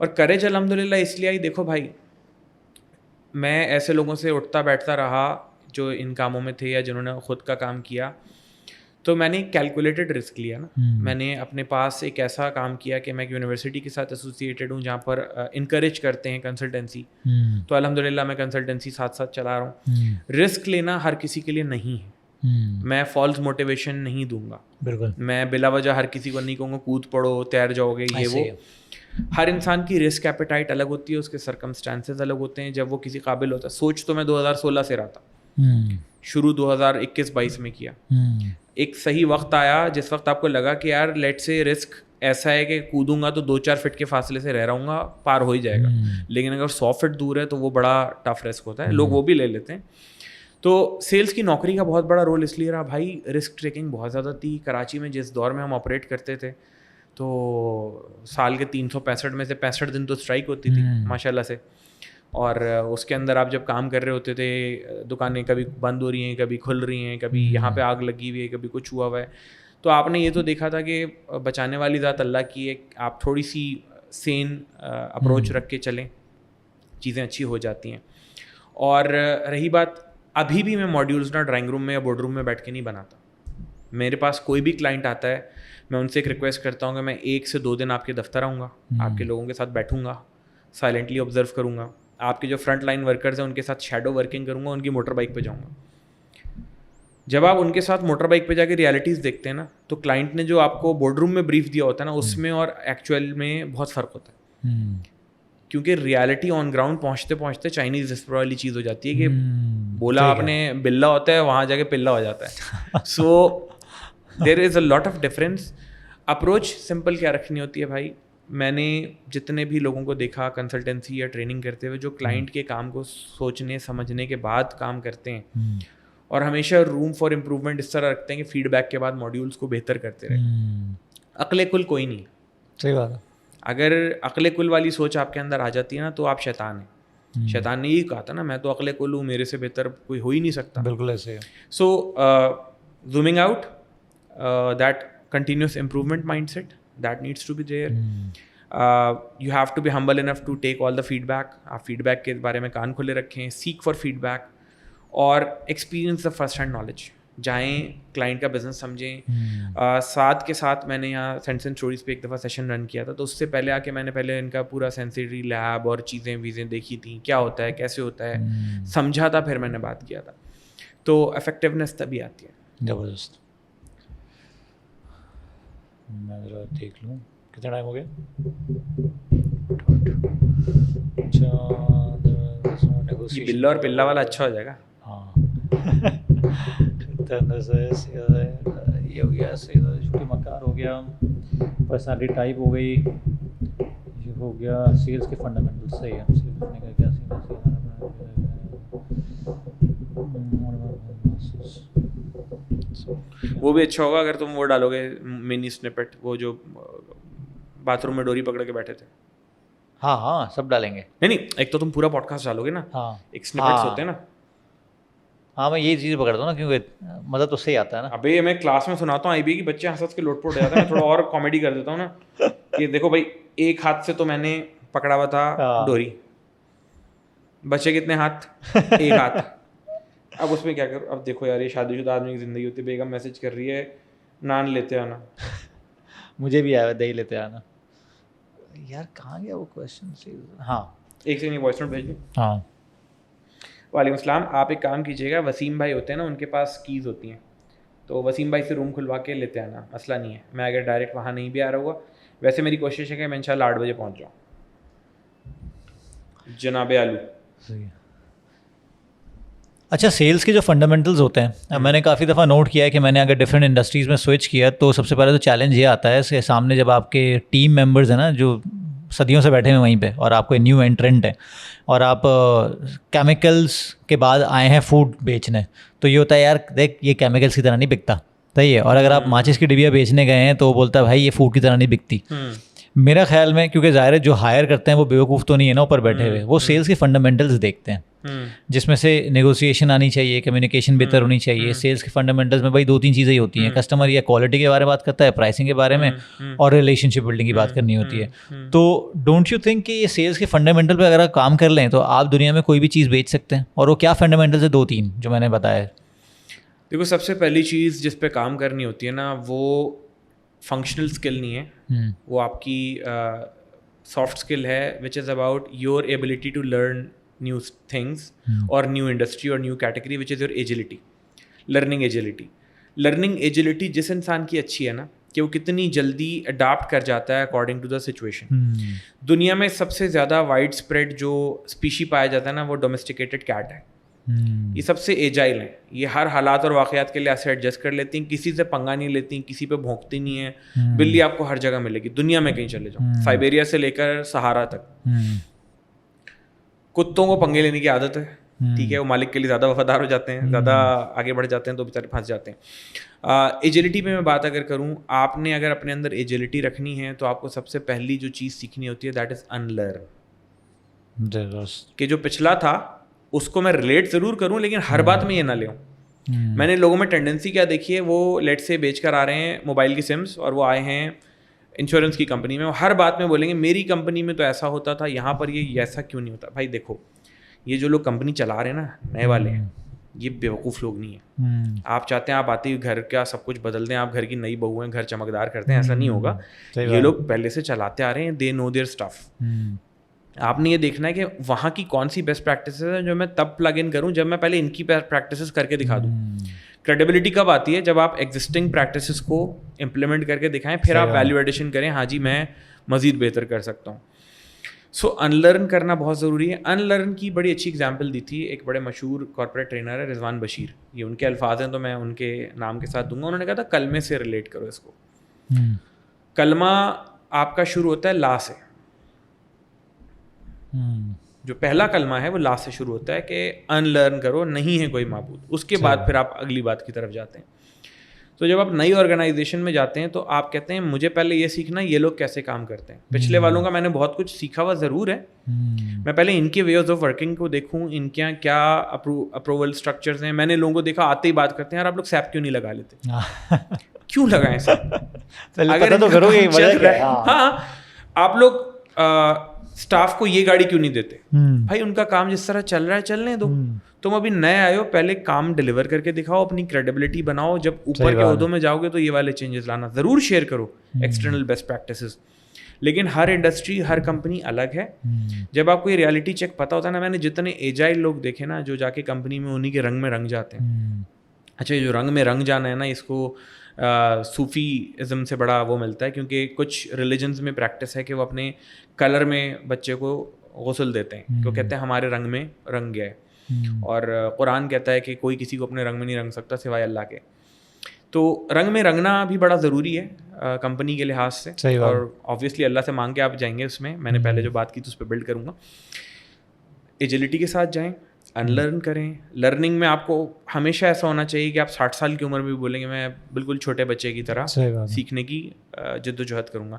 اور کریج الحمدللہ اس لیے آئی, دیکھو بھائی میں ایسے لوگوں سے اٹھتا بیٹھتا رہا جو ان کاموں میں تھے یا جنہوں نے خود کا کام کیا, تو میں نے ایک کیلکولیٹڈ رسک لیا نا. میں نے اپنے پاس ایک ایسا کام کیا کہ میں ایک یونیورسٹی کے ساتھ ایسوسیٹیڈ ہوں جہاں پر انکریج کرتے ہیں کنسلٹنسی, تو الحمدللہ میں کنسلٹنسی ساتھ ساتھ چلا رہا ہوں. رسک لینا ہر کسی کے لیے نہیں ہے, میں فالس موٹیویشن نہیں دوں گا. بالکل, میں بلا وجہ ہر کسی کو نہیں کہوں گا کود پڑو تیر جاؤ گے یہ وہ. ہر انسان کی رسک ایپیٹائٹ الگ ہوتی ہے, اس کے سرکمسٹانسز الگ ہوتے ہیں. جب وہ کسی قابل ہوتا ہے, سوچ تو میں 2016 سے رہا تھا, شروع 2021-22 میں کیا. ایک صحیح وقت آیا جس وقت آپ کو لگا کہ یار لیٹ سے رسک ایسا ہے کہ کودوں گا تو 2-4 فٹ کے فاصلے سے رہ رہوں گا, پار ہو ہی جائے گا. لیکن اگر 100 فٹ دور ہے تو وہ بڑا ٹف رسک ہوتا ہے, لوگ وہ بھی لے لیتے ہیں. تو سیلس کی نوکری کا بہت بڑا رول اس لیے رہا بھائی, رسک ٹیکنگ بہت زیادہ تھی. کراچی میں جس دور میں ہم آپریٹ کرتے تھے تو سال کے 365 میں سے 65 دن تو اسٹرائک ہوتی تھی ماشاء اللہ سے, اور اس کے اندر آپ جب کام کر رہے ہوتے تھے, دکانیں کبھی بند ہو رہی ہیں, کبھی کھل رہی ہیں, کبھی یہاں پہ آگ لگی ہوئی ہے, کبھی کچھ ہوا ہوا ہے, تو آپ نے یہ تو دیکھا تھا کہ بچانے والی ذات اللہ کی ہے, آپ تھوڑی سی سین اپروچ رکھ کے چلیں, چیزیں اچھی ہو جاتی ہیں. اور رہی بات, ابھی بھی میں ماڈیولز نا ڈرائنگ روم میں یا بورڈ روم میں بیٹھ کے نہیں بناتا. میرے پاس کوئی بھی کلائنٹ آتا ہے, میں ان سے ایک ریکویسٹ کرتا ہوں کہ میں 1 سے 2 دن آپ کے دفتر آؤں گا, آپ کے لوگوں کے ساتھ بیٹھوں گا, سائلنٹلی آبزرو کروں گا, آپ کے جو فرنٹ لائن ورکرز ہیں ان کے ساتھ شیڈو ورکنگ کروں گا, ان کی موٹر بائک پہ جاؤں گا. جب آپ ان کے ساتھ موٹر بائک پہ جا کے ریالٹیز دیکھتے ہیں نا, تو کلائنٹ نے جو آپ کو بورڈ روم میں بریف دیا ہوتا ہے نا, اس میں اور ایکچوئل میں بہت فرق ہوتا ہے. کیونکہ ریالٹی آن گراؤنڈ پہنچتے پہنچتے چائنیز ڈسپر والی چیز ہو جاتی ہے کہ بولا آپ نے بلا ہوتا ہے, وہاں جا کے پلا ہو جاتا ہے. So there is a lot of difference. Approach simple کیا رکھنی ہوتی ہے بھائی, میں نے جتنے بھی لوگوں کو دیکھا کنسلٹنسی یا ٹریننگ کرتے ہوئے جو کلائنٹ کے کام کو سوچنے سمجھنے کے بعد کام کرتے ہیں, اور ہمیشہ روم فار امپروومنٹ اس طرح رکھتے ہیں کہ فیڈ بیک کے بعد ماڈیولس کو بہتر کرتے رہے. عقل کل کوئی نہیں. صحیح بات ہے. اگر عقل کل والی سوچ آپ کے اندر آ جاتی ہے نا, تو آپ شیطان ہیں. شیطان نے یہی کہا تھا نا, میں تو عقل کل ہوں, میرے سے بہتر کوئی ہو ہی نہیں سکتا. بالکل ایسے ہے. So zooming out, that continuous improvement mindset that needs to be there. You have to be humble enough to take all the feedback. آپ فیڈ بیک کے بارے میں کان کھلے رکھیں, seek for feedback, اور experience the first hand knowledge. جائیں client کا بزنس سمجھیں. ساتھ کے ساتھ میں نے یہاں سینس اینڈ اسٹوریز پہ ایک دفعہ سیشن رن کیا تھا, تو اس سے پہلے آ کے میں نے پہلے ان کا پورا سینسری لیب اور چیزیں ویزیں دیکھی تھیں, کیا ہوتا ہے کیسے ہوتا ہے سمجھا تھا, پھر میں نے بات کیا تھا. تو افیکٹونیس تبھی آتی ہے. زبردست. میں ذرا دیکھ لوں کتنا ٹائم ہو گیا. یہ بلا اور پلا والا اچھا ہو جائے گا. ہاں یہ ہو گیا, چھوٹی مکار ہو گیا, پرسنالٹی ٹائپ ہو گئی, یہ ہو گیا سیلس کے فنڈامنٹل. صحیح ہے. سیلس کا کیا وہ بھی اچھا ہوگا اگر تم وہ ڈالو گے منی اسنیپٹ, وہ جو باتھ روم میں ڈوری پکڑ کے بیٹھے تھے. ہاں ہاں سب ڈالیں گے. نہیں ایک تو تم پورا پوڈ کاسٹ ڈالو گے نا, ہاں ایک اسنیپٹس ہوتے ہیں نا. ہاں میں یہ چیز پکڑتا ہوں نا, کیونکہ مزہ تو صحیح آتا ہے نا. ابھی میں کلاس میں سناتا ہوں آئی بی کے بچے ہنس کے لوٹ پوٹ ہو جاتے ہیں, میں تھوڑا اور کامیڈی کر دیتا ہوں نا کہ دیکھو بھائی ایک ہاتھ سے تو میں نے پکڑا ہوا تھا ڈوری, بچے کتنے ہاتھ, ایک ہاتھ. اب اس میں کیا کروں, اب دیکھو یار یہ شادی شدہ آدمی کی زندگی ہوتی ہے, بیگم میسج کر رہی ہے نان لیتے آنا. مجھے بھی آیا دہی لیتے آنا. یار کہاں گیا وہ کویشچن. ہاں ایک سیکنڈ وائس نوٹ بھیج دیں. ہاں وعلیکم السلام. آپ ایک کام کیجیے گا, وسیم بھائی ہوتے ہیں نا, ان کے پاس کیز ہوتی ہیں, تو وسیم بھائی سے روم کھلوا کے لیتے آنا, مسئلہ نہیں ہے. میں اگر ڈائریکٹ وہاں نہیں بھی آ رہا ہوگا, ویسے میری کوشش ہے کہ میں انشاءاللہ 8 بجے پہنچ جاؤں. جناب آلو. صحیح ہے. اچھا سیلس کے جو فنڈامنٹلز ہوتے ہیں, میں نے کافی دفعہ نوٹ کیا ہے کہ میں نے اگر ڈفرینٹ انڈسٹریز میں سوئچ کیا تو سب سے پہلے تو چیلنج یہ آتا ہے کہ سامنے جب آپ کے ٹیم ممبرز ہیں نا جو صدیوں سے بیٹھے ہوئے وہیں پہ, اور آپ کوئی نیو انٹرنٹ ہے, اور آپ کیمیکلز کے بعد آئے ہیں فوڈ بیچنے, تو یہ ہوتا ہے یار دیکھ یہ کیمیکلز کی طرح نہیں بکتا, صحیح ہے. اور اگر آپ ماچس کی ڈبیا بیچنے گئے ہیں تو وہ بولتا ہے بھائی یہ فوڈ کی طرح نہیں بکتی. میرا خیال میں کیونکہ ظاہر ہے جو ہائر کرتے ہیں وہ بیوقوف تو نہیں ہے نا اوپر بیٹھے ہوئے, وہ سیلس کے فنڈامنٹلز دیکھتے ہیں, جس میں سے نیگوسیشن آنی چاہیے, کمیونیکیشن بہتر ہونی چاہیے. سیلس کے فنڈامنٹلز میں بھائی 2-3 چیزیں ہی ہوتی ہیں, کسٹمر یا کوالٹی کے بارے میں بات کرتا ہے, پرائسنگ کے بارے میں, اور ریلیشن شپ بلڈنگ کی بات کرنی ہوتی ہے. تو ڈونٹ یو تھنک کہ یہ سیلس کے فنڈامنٹل پہ اگر آپ کام کر لیں تو آپ دنیا میں کوئی بھی چیز بیچ سکتے ہیں؟ اور وہ کیا فنڈامنٹلز ہے 2-3 جو میں نے بتایا؟ دیکھو سب سے پہلی چیز جس پہ کام کرنی ہوتی ہے نا وہ فنکشنل اسکل نہیں ہے, وہ آپ کی سافٹ اسکل ہے, which is about your ability to learn new things اور نیو انڈسٹری اور new category, which is your agility, learning agility. Learning agility جس انسان کی اچھی ہے نا کہ وہ کتنی جلدی اڈاپٹ کر جاتا ہے اکارڈنگ ٹو دا سچویشن. دنیا میں سب سے زیادہ وائڈ اسپریڈ جو اسپیشی پایا جاتا ہے نا وہ ڈومیسٹیکیٹڈ کیٹ ہے. یہ سب سے ایجائل ہیں, یہ ہر حالات اور واقعات کے لیے ایسے ایڈجسٹ کر لیتی ہیں, کسی سے پنگا نہیں لیتی, کسی پہ بھونکتی نہیں ہیں. بلی آپ کو ہر جگہ ملے گی دنیا میں, کہیں چلے جاؤ, سائبیریا سے لے کر سہارا تک. کتوں کو پنگے لینے کی عادت ہے, ٹھیک ہے, وہ مالک کے لیے زیادہ وفادار ہو جاتے ہیں, زیادہ آگے بڑھ جاتے ہیں تو بیچارے پھنس جاتے ہیں. ایجلٹی پہ میں بات اگر کروں, آپ نے اگر اپنے اندر ایجلٹی رکھنی ہے تو آپ کو سب سے پہلی جو چیز سیکھنی ہوتی ہے دیٹ از ان لرن. کہ جو پچھلا تھا اس کو میں ریلیٹ ضرور کروں لیکن ہر بات میں یہ نہ لوں. میں نے لوگوں میں ٹینڈنسی کیا دیکھی ہے, وہ لیٹ سے بیچ کر آ رہے ہیں موبائل کی سمس اور وہ آئے ہیں انشورنس کی کمپنی میں, وہ ہر بات میں بولیں گے میری کمپنی میں تو ایسا ہوتا تھا, یہاں پر یہ ایسا کیوں نہیں ہوتا. بھائی دیکھو یہ جو لوگ کمپنی چلا رہے ہیں نا نئے والے ہیں, یہ بیوقوف لوگ نہیں ہیں. آپ چاہتے ہیں آپ آتے ہی گھر کا سب کچھ بدل دیں, آپ گھر کی نئی بہو ہیں, گھر چمکدار کرتے ہیں, ایسا نہیں ہوگا. یہ لوگ پہلے سے چلاتے آ رہے ہیں, دے نو دیئر اسٹف. آپ نے یہ دیکھنا ہے کہ وہاں کی کون سی بیسٹ پریکٹسز ہیں جو میں تب پلگ ان کروں جب میں پہلے ان کی پریکٹسز کر کے دکھا دوں. کریڈیبلٹی کب آتی ہے؟ جب آپ ایگزسٹنگ پریکٹسز کو امپلیمنٹ کر کے دکھائیں, پھر آپ ویلیو ایڈیشن کریں, ہاں جی میں مزید بہتر کر سکتا ہوں. سو ان لرن کرنا بہت ضروری ہے. ان لرن کی بڑی اچھی اگزامپل دی تھی ایک بڑے مشہور کارپوریٹ ٹرینر ہے رضوان بشیر, یہ ان کے الفاظ ہیں تو میں ان کے نام کے ساتھ دوں گا. انہوں نے کہا تھا کلمے سے ریلیٹ کرو اس کو. کلمہ آپ کا شروع ہوتا ہے لا سے, جو پہلا کلمہ ہے وہ لا سے شروع ہوتا ہے کہ ان لرن کرو, نہیں ہے کوئی معبود. اس کے بعد پھر آپ اگلی بات کی طرف جاتے ہیں. تو جب آپ نئی آرگنائزیشن میں جاتے ہیں تو آپ کہتے ہیں مجھے پہلے یہ سیکھنا یہ لوگ کیسے کام کرتے ہیں. پچھلے والوں کا میں نے بہت کچھ سیکھا ہوا ضرور ہے, میں پہلے ان کے ویز آف ورکنگ کو دیکھوں, ان کے کیا اپروول اسٹرکچرز ہیں. میں نے لوگوں کو دیکھا آتے ہی بات کرتے ہیں یار آپ لوگ سیپ کیوں نہیں لگا لیتے, کیوں لگائیں سیپ, اگر تو کرو ہاں آپ لوگ اسٹاف کو یہ گاڑی کیوں نہیں دیتے. بھائی ان کا کام جس طرح چل رہا ہے چلنے دو, تم ابھی نئے آئے ہو, پہلے کام ڈلیور کر کے دکھاؤ, اپنی کریڈیبلٹی بناؤ. جب اوپر کے عہدوں میں جاؤ گے تو یہ والے چینجز لانا, ضرور شیئر کرو ایکسٹرنل بیسٹ پریکٹسز. لیکن ہر انڈسٹری ہر کمپنی الگ ہے. جب آپ کو یہ ریالٹی چیک پتہ ہوتا ہے نا, میں نے جتنے ایجائل لوگ دیکھے نا جو جا کے کمپنی میں انہیں کے رنگ میں رنگ جاتے ہیں. اچھا یہ جو رنگ میں رنگ جانا ہے نا, اس کو صوفی ازم سے بڑا وہ ملتا ہے, کیونکہ کچھ ریلیجنز میں پریکٹس ہے کہ وہ اپنے کلر میں بچے کو غسل دیتے ہیں, کہ وہ کہتے ہیں ہمارے رنگ میں رنگ گیا ہے. اور قرآن کہتا ہے کہ کوئی کسی کو اپنے رنگ میں نہیں رنگ سکتا سوائے اللہ کے. تو رنگ میں رنگنا بھی بڑا ضروری ہے کمپنی کے لحاظ سے, اور آبویسلی اللہ سے مانگ کے آپ جائیں گے اس میں نے پہلے جو بات کی تو اس پہ بلڈ کروں گا. ایجلٹی کے ساتھ جائیں, ان لرن کریں. لرننگ میں آپ کو ہمیشہ ایسا ہونا چاہیے کہ آپ 60 سال کی عمر میں بھی بولیں گے میں بالکل چھوٹے بچے کی طرح سیکھنے کی جد و جہد کروں گا.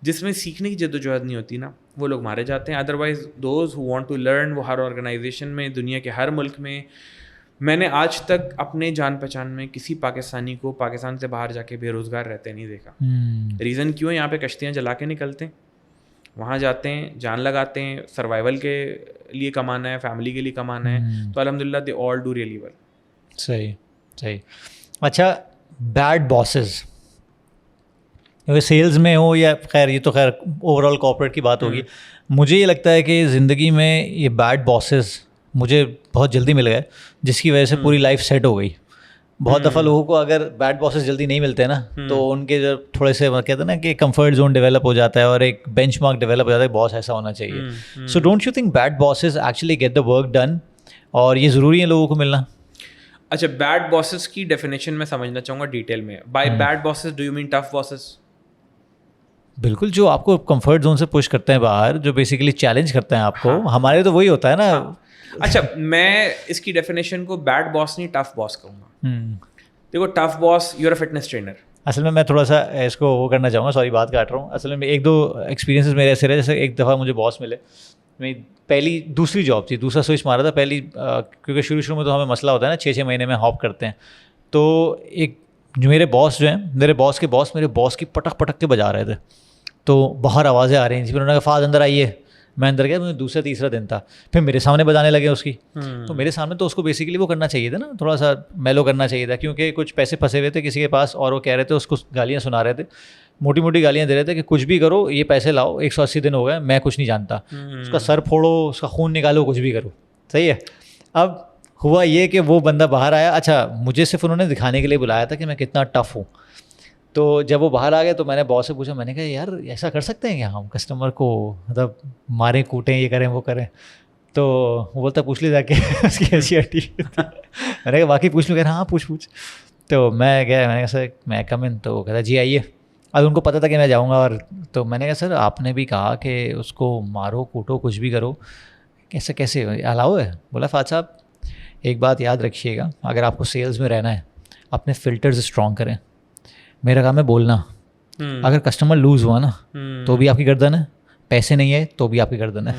جس میں سیکھنے کی جد و جہد نہیں ہوتی نا وہ لوگ مارے جاتے ہیں. Otherwise those who want to learn, وہ ہر آرگنائزیشن میں, دنیا کے ہر ملک میں. میں نے آج تک اپنے جان پہچان میں کسی پاکستانی کو پاکستان سے باہر جا کے بے روزگار رہتے نہیں دیکھا. ریزن کیوں ہے؟ یہاں پہ کشتیاں جلا کے نکلتے ہیں, وہاں جاتے ہیں, جان لگاتے ہیں, سروائیول کے لیے کمانا ہے, فیملی کے لیے کمانا ہے. تو الحمدللہ دے آل ڈو ریئلی ویل. صحیح. اچھا بیڈ باسز سیلز میں ہو یا خیر یہ تو خیر اوور آل کارپوریٹ کی بات ہوگی. مجھے یہ لگتا ہے کہ زندگی میں یہ بیڈ باسز مجھے بہت جلدی مل گئے, جس کی وجہ سے پوری لائف سیٹ ہو گئی. بہت دفعہ لوگوں کو اگر بیڈ باسز جلدی نہیں ملتے نا تو ان کے جو تھوڑے سے کہتے ہیں نا کہ کمفرٹ زون ڈیولپ ہو جاتا ہے اور ایک بینچ مارک ڈیولپ ہو جاتا ہے, باس ایسا ہونا چاہیے. So don't you think bad bosses actually get the work done, اور یہ ضروری ہے لوگوں کو ملنا؟ اچھا بیڈ باسز کی ڈیفینیشن میں سمجھنا چاہوں گا ڈیٹیل میں. By bad bosses do you mean tough bosses? بالکل, جو آپ کو کمفرٹ زون سے پش کرتے ہیں باہر, جو بیسیکلی چیلنج کرتے ہیں آپ کو. ہمارے تو وہی ہوتا ہے نا. اچھا میں اس کی ڈیفینیشن کو بیڈ باس نہیں ٹف باس کہوں گا. دیکھو tough boss you are a fitness trainer, اصل میں تھوڑا سا اس کو وہ کرنا چاہوں گا, سوری بات کاٹ رہا ہوں. اصل میں ایک دو ایکسپیرینسز میرے ایسے رہے, جیسے ایک دفعہ مجھے باس ملے, میری دوسری جاب تھی, دوسرا سوئچ مارا تھا پہلی, کیونکہ شروع میں تو ہمیں مسئلہ ہوتا ہے نا 6 مہینے میں ہاپ کرتے ہیں. تو ایک جو میرے باس جو ہیں, میرے باس کے باس میرے باس کی پٹک کے بجا رہے تھے, تو باہر آوازیں آ رہی تھیں. پھر انہوں نے کہا فاض اندر آئیے, میں اندر گیا, مجھے دوسرا تیسرا دن تھا, پھر میرے سامنے بجانے لگے اس کی. تو میرے سامنے تو اس کو بیسیکلی وہ کرنا چاہیے تھا نا, تھوڑا سا میلو کرنا چاہیے تھا, کیونکہ کچھ پیسے پھنسے ہوئے تھے کسی کے پاس, اور وہ کہہ رہے تھے, اس کو گالیاں سنا رہے تھے, موٹی موٹی گالیاں دے رہے تھے کہ کچھ بھی کرو, یہ پیسے لاؤ, 180 دن ہو گئے, میں کچھ نہیں جانتا, اس کا سر پھوڑو, اس کا خون نکالو, کچھ بھی کرو. صحیح ہے. اب ہوا یہ کہ وہ بندہ باہر آیا, اچھا مجھے صرف انہوں نے دکھانے کے لیے بلایا تھا کہ میں کتنا ٹف ہوں. تو جب وہ باہر آ گیا تو میں نے باس سے پوچھا, میں نے کہا یار ایسا کر سکتے ہیں کہ ہم کسٹمر کو مطلب ماریں کوٹیں, یہ کریں وہ کریں؟ تو وہ بولتا پوچھ لی جا کے اس کی ایسی ہٹی. میں نے کہا باقی پوچھ لوں, کہہ رہا ہاں پوچھ. تو میں گیا, میں نے کہا سر میں کم ان, تو وہ کہتا جی آئیے. اب ان کو پتہ تھا کہ میں جاؤں گا, اور تو میں نے کہا سر آپ نے بھی کہا کہ اس کو مارو کوٹو کچھ بھی کرو, کیسے الاؤ ہے؟ بولا فاض صاحب ایک بات یاد رکھیے گا, اگر آپ کو سیلز میں رہنا ہے اپنے فلٹرز اسٹرانگ کریں. میرا کام ہے بولنا, اگر کسٹمر لوز ہوا نا تو بھی آپ کی گردن ہے, پیسے نہیں ہے تو بھی آپ کی گردن ہے.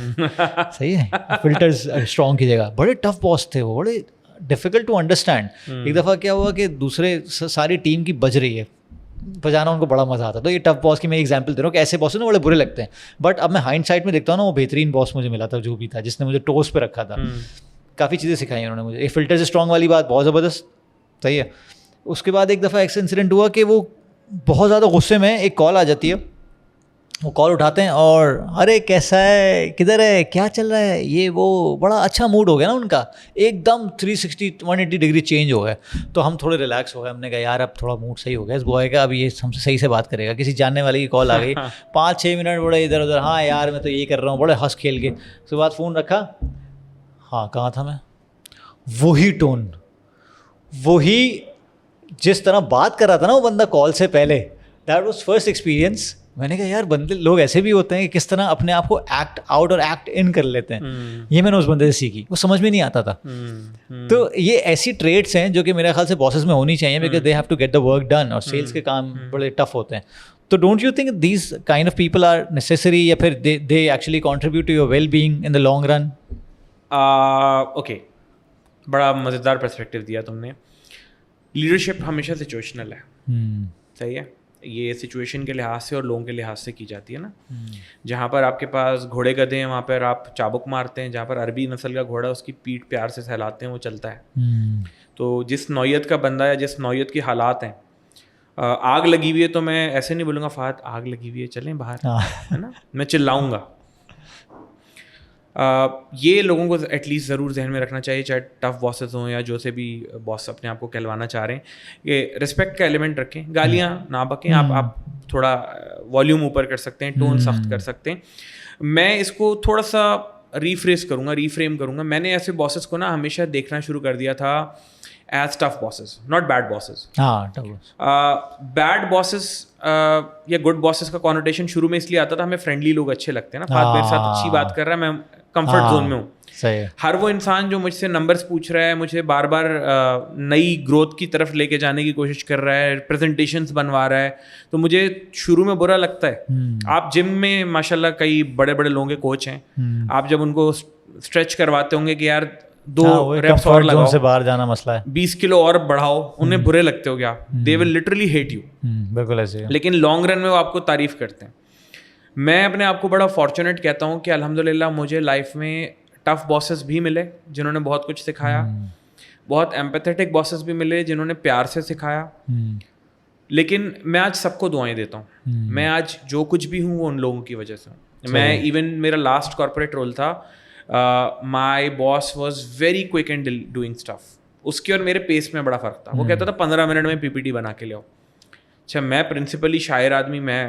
صحیح ہے, فلٹرز اسٹرانگ کی جگہ. بڑے ٹف باس تھے وہ, بڑے ڈیفیکلٹ ٹو انڈرسٹینڈ. ایک دفعہ کیا ہوا کہ دوسرے ساری ٹیم کی بج رہی ہے, بجانا ان کو بڑا مزہ آتا. تو یہ ٹف باس کی میں ایگزامپل دے رہا ہوں کہ ایسے باس نا بڑے برے لگتے ہیں, بٹ اب میں ہائنڈ سائڈ میں دیکھتا ہوں نا, وہ بہترین باس مجھے ملا تھا جو بھی تھا, جس نے مجھے ٹوس پہ رکھا تھا. کافی چیزیں سکھائی انہوں نے مجھے. ایک فلٹرز اسٹرانگ والی بات بہت زبردست. صحیح ہے. اس کے بعد ایک دفعہ ایک انسیڈنٹ ہوا کہ وہ بہت زیادہ غصے میں, ایک کال آ جاتی ہے, وہ کال اٹھاتے ہیں اور ارے کیسا ہے, کدھر ہے, کیا چل رہا ہے, یہ وہ, بڑا اچھا موڈ ہو گیا نا ان کا, ایک دم 180 ڈگری چینج ہو گیا. تو ہم تھوڑے ریلیکس ہو گئے, ہم نے کہا یار اب تھوڑا موڈ صحیح ہو گیا اس بوائے کا, اب یہ ہم سے صحیح سے بات کرے گا. کسی جاننے والے کی کال آ گئی, 5-6 منٹ بڑے ادھر ادھر, ہاں یار میں تو یہ کر رہا ہوں, بڑے ہنس کھیل کے. اس کے بعد فون رکھا, ہاں کہاں تھا میں, وہی ٹون, وہی جس طرح بات کر رہا تھا نا وہ بندہ کال سے پہلے, دیٹ واز فرسٹ ایکسپیرینس. میں نے کہا یار بندے لوگ ایسے بھی ہوتے ہیں کہ کس طرح اپنے آپ کو ایکٹ آؤٹ اور ایکٹ ان کر لیتے ہیں. یہ میں نے اس بندے سے سیکھی, وہ سمجھ میں نہیں آتا تھا. تو یہ ایسی ٹریٹس ہیں جو کہ میرے خیال سے باسز میں ہونی چاہیے, because they have to get the work done, اور سیلس کے کام بڑے ٹف ہوتے ہیں. تو don't you think these kind of people are necessary, یا پھر they actually contribute to your well being in the long run? Okay, بڑا مزیدار پرسپیکٹیو دیا تم نے. لیڈرشپ ہمیشہ سچویشنل ہے. صحیح ہے, یہ سچویشن کے لحاظ سے اور لوگوں کے لحاظ سے کی جاتی ہے نا. جہاں پر آپ کے پاس گھوڑے گدھے ہیں وہاں پر آپ چابک مارتے ہیں, جہاں پر عربی نسل کا گھوڑا اس کی پیٹھ پیار سے سہلاتے ہیں, وہ چلتا ہے. تو جس نوعیت کا بندہ ہے, جس نوعیت کے حالات ہیں, آگ لگی ہوئی ہے تو میں ایسے نہیں بولوں گا فہد آگ لگی ہوئی ہے چلیں باہر, ہے نا, میں چلاؤں گا. یہ لوگوں کو ایٹ لیسٹ ضرور ذہن میں رکھنا چاہیے, چاہے ٹف باسز ہوں یا جو سے بھی باس اپنے آپ کو کہلوانا چاہ رہے ہیں, کہ رسپیکٹ کا ایلیمنٹ رکھیں, گالیاں نہ بکیں. آپ تھوڑا والیوم اوپر کر سکتے ہیں, ٹون سخت کر سکتے ہیں. میں اس کو تھوڑا سا ریفریم کروں گا. میں نے ایسے باسز کو نا ہمیشہ دیکھنا شروع کر دیا تھا as tough bosses, not bad bosses. Bad bosses یا گڈ باسز کا کانوٹیشن شروع میں اس لیے آتا تھا, ہمیں فرینڈلی لوگ اچھے لگتے ہیں نا, فہد میرے ساتھ اچھی بات کر رہا ہے, میں کمفرٹ زون میں ہوں. ہر وہ انسان جو مجھ سے نمبرز پوچھ رہا ہے, مجھے بار بار نئی گروتھ کی طرف لے کے جانے کی کوشش کر رہا ہے, پریزنٹیشنز بنوا رہا ہے, تو مجھے شروع میں برا لگتا ہے. آپ جم میں ماشاء اللہ کئی بڑے بڑے لوگوں کے کوچ ہیں, آپ جب ان کو اسٹریچ کرواتے ہوں گے کہ یار 2 ریپس اور لگاؤ, سے باہر جانا مسئلہ ہے, 20 کلو اور بڑھاؤ, انہیں برے لگتے ہو گیا, دے ول لٹرلی ہیٹ یو. بالکل ایسے, لیکن لانگ رن میں وہ آپ کو تعریف کرتے ہیں. میں اپنے آپ کو بڑا فارچونیٹ کہتا ہوں کہ الحمدللہ مجھے لائف میں ٹف باسز بھی ملے جنہوں نے بہت کچھ سکھایا, بہت ایمپیتھیٹک باسز بھی ملے جنہوں نے پیار سے سکھایا. لیکن میں آج سب کو دعائیں دیتا ہوں. میں آج جو کچھ بھی ہوں وہ ان لوگوں کی وجہ سے ہوں. میں ایون میرا لاسٹ کارپوریٹ رول تھا, my boss was very quick in doing stuff. اس کے اور میرے پیس میں بڑا فرق تھا. وہ کہتا تھا 15 منٹ میں PPT بنا کے لے آؤ. اچھا, میں پرنسپلی شاعر آدمی, میں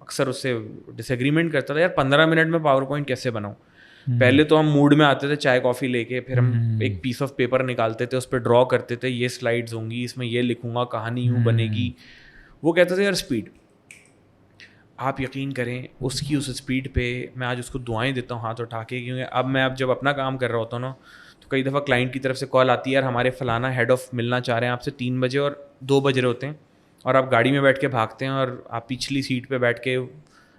اکثر اس سے ڈس ایگریمنٹ کرتا تھا, یار 15 منٹ میں پاور پوائنٹ کیسے بناؤں. پہلے تو ہم موڈ میں آتے تھے چائے کافی لے کے, پھر ہم ایک پیس آف پیپر نکالتے تھے, اس پہ ڈرا کرتے تھے, یہ سلائڈز ہوں گی, اس میں یہ لکھوں گا, کہانی یوں بنے گی. وہ کہتے تھے یار اسپیڈ. آپ یقین کریں اس کی اس اسپیڈ پہ میں آج اس کو دعائیں دیتا ہوں ہاتھ اٹھا کے, کیونکہ اب جب اپنا کام کر رہا ہوتا ہوں نا, تو کئی دفعہ کلائنٹ کی طرف سے کال آتی ہے, یار ہمارے فلانا ہیڈ آف ملنا چاہ رہے ہیں آپ سے 3 بجے, اور 2 بج رہے ہوتے ہیں, اور آپ گاڑی میں بیٹھ کے بھاگتے ہیں اور آپ پچھلی سیٹ پہ بیٹھ کے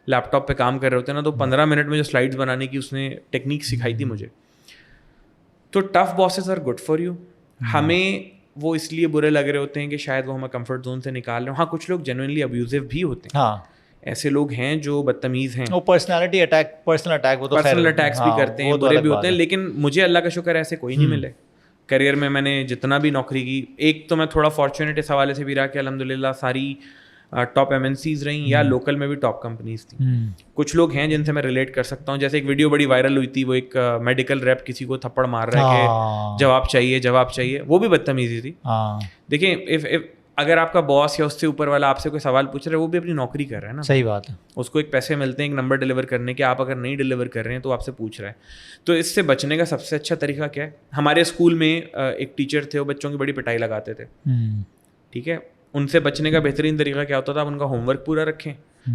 لیپ ٹاپ پہ کام کر رہے ہوتے ہیں نا, تو 15 منٹ میں جو سلائڈس بنانے کی اس نے ٹیکنیک سکھائی تھی مجھے. تو tough bosses are good for you. ہمیں وہ اس لیے برے لگ رہے ہوتے ہیں کہ شاید وہ ہمیں کمفرٹ زون سے نکال رہے ہیں. ہاں کچھ لوگ جینوئنلی ابیوزو بھی ہوتے ہیں, ہاں ایسے لوگ ہیں جو بدتمیز ہیں, وہ پرسنالٹی اٹیک, پرسنل اٹیکس بھی کرتے ہیں, برے بھی ہوتے ہیں. لیکن مجھے اللہ کا شکر ایسے کوئی نہیں ملے کریئر میں. میں نے جتنا بھی نوکری کی, ایک تو میں تھوڑا فارچونیٹ اس حوالے سے بھی رہا کہ الحمد للہ ساری ٹاپ MNCs رہیں یا لوکل میں بھی ٹاپ کمپنیز تھیں. کچھ لوگ ہیں جن سے میں ریلیٹ کر سکتا ہوں. جیسے ایک ویڈیو بڑی وائرل ہوئی تھی, وہ ایک میڈیکل ریپ کسی کو تھپڑ مار رہا ہے کہ جواب چاہیے, وہ بھی بدتمیزی تھی. دیکھیں اگر آپ کا باس یا اس سے اوپر والا آپ سے کوئی سوال پوچھ رہا ہے, وہ بھی اپنی نوکری کر رہا ہے نا. صحیح بات ہے. اس کو ایک پیسے ملتے ہیں ایک نمبر ڈلیور کرنے کے, آپ اگر نہیں ڈلیور کر رہے ہیں تو آپ سے پوچھ رہا ہے. تو اس سے بچنے کا سب سے اچھا طریقہ کیا ہے؟ ہمارے اسکول میں ایک ٹیچر تھے, وہ بچوں کی بڑی پٹائی لگاتے تھے. ٹھیک ہے, ان سے بچنے کا بہترین طریقہ کیا ہوتا تھا؟ آپ ان کا ہوم ورک پورا رکھیں,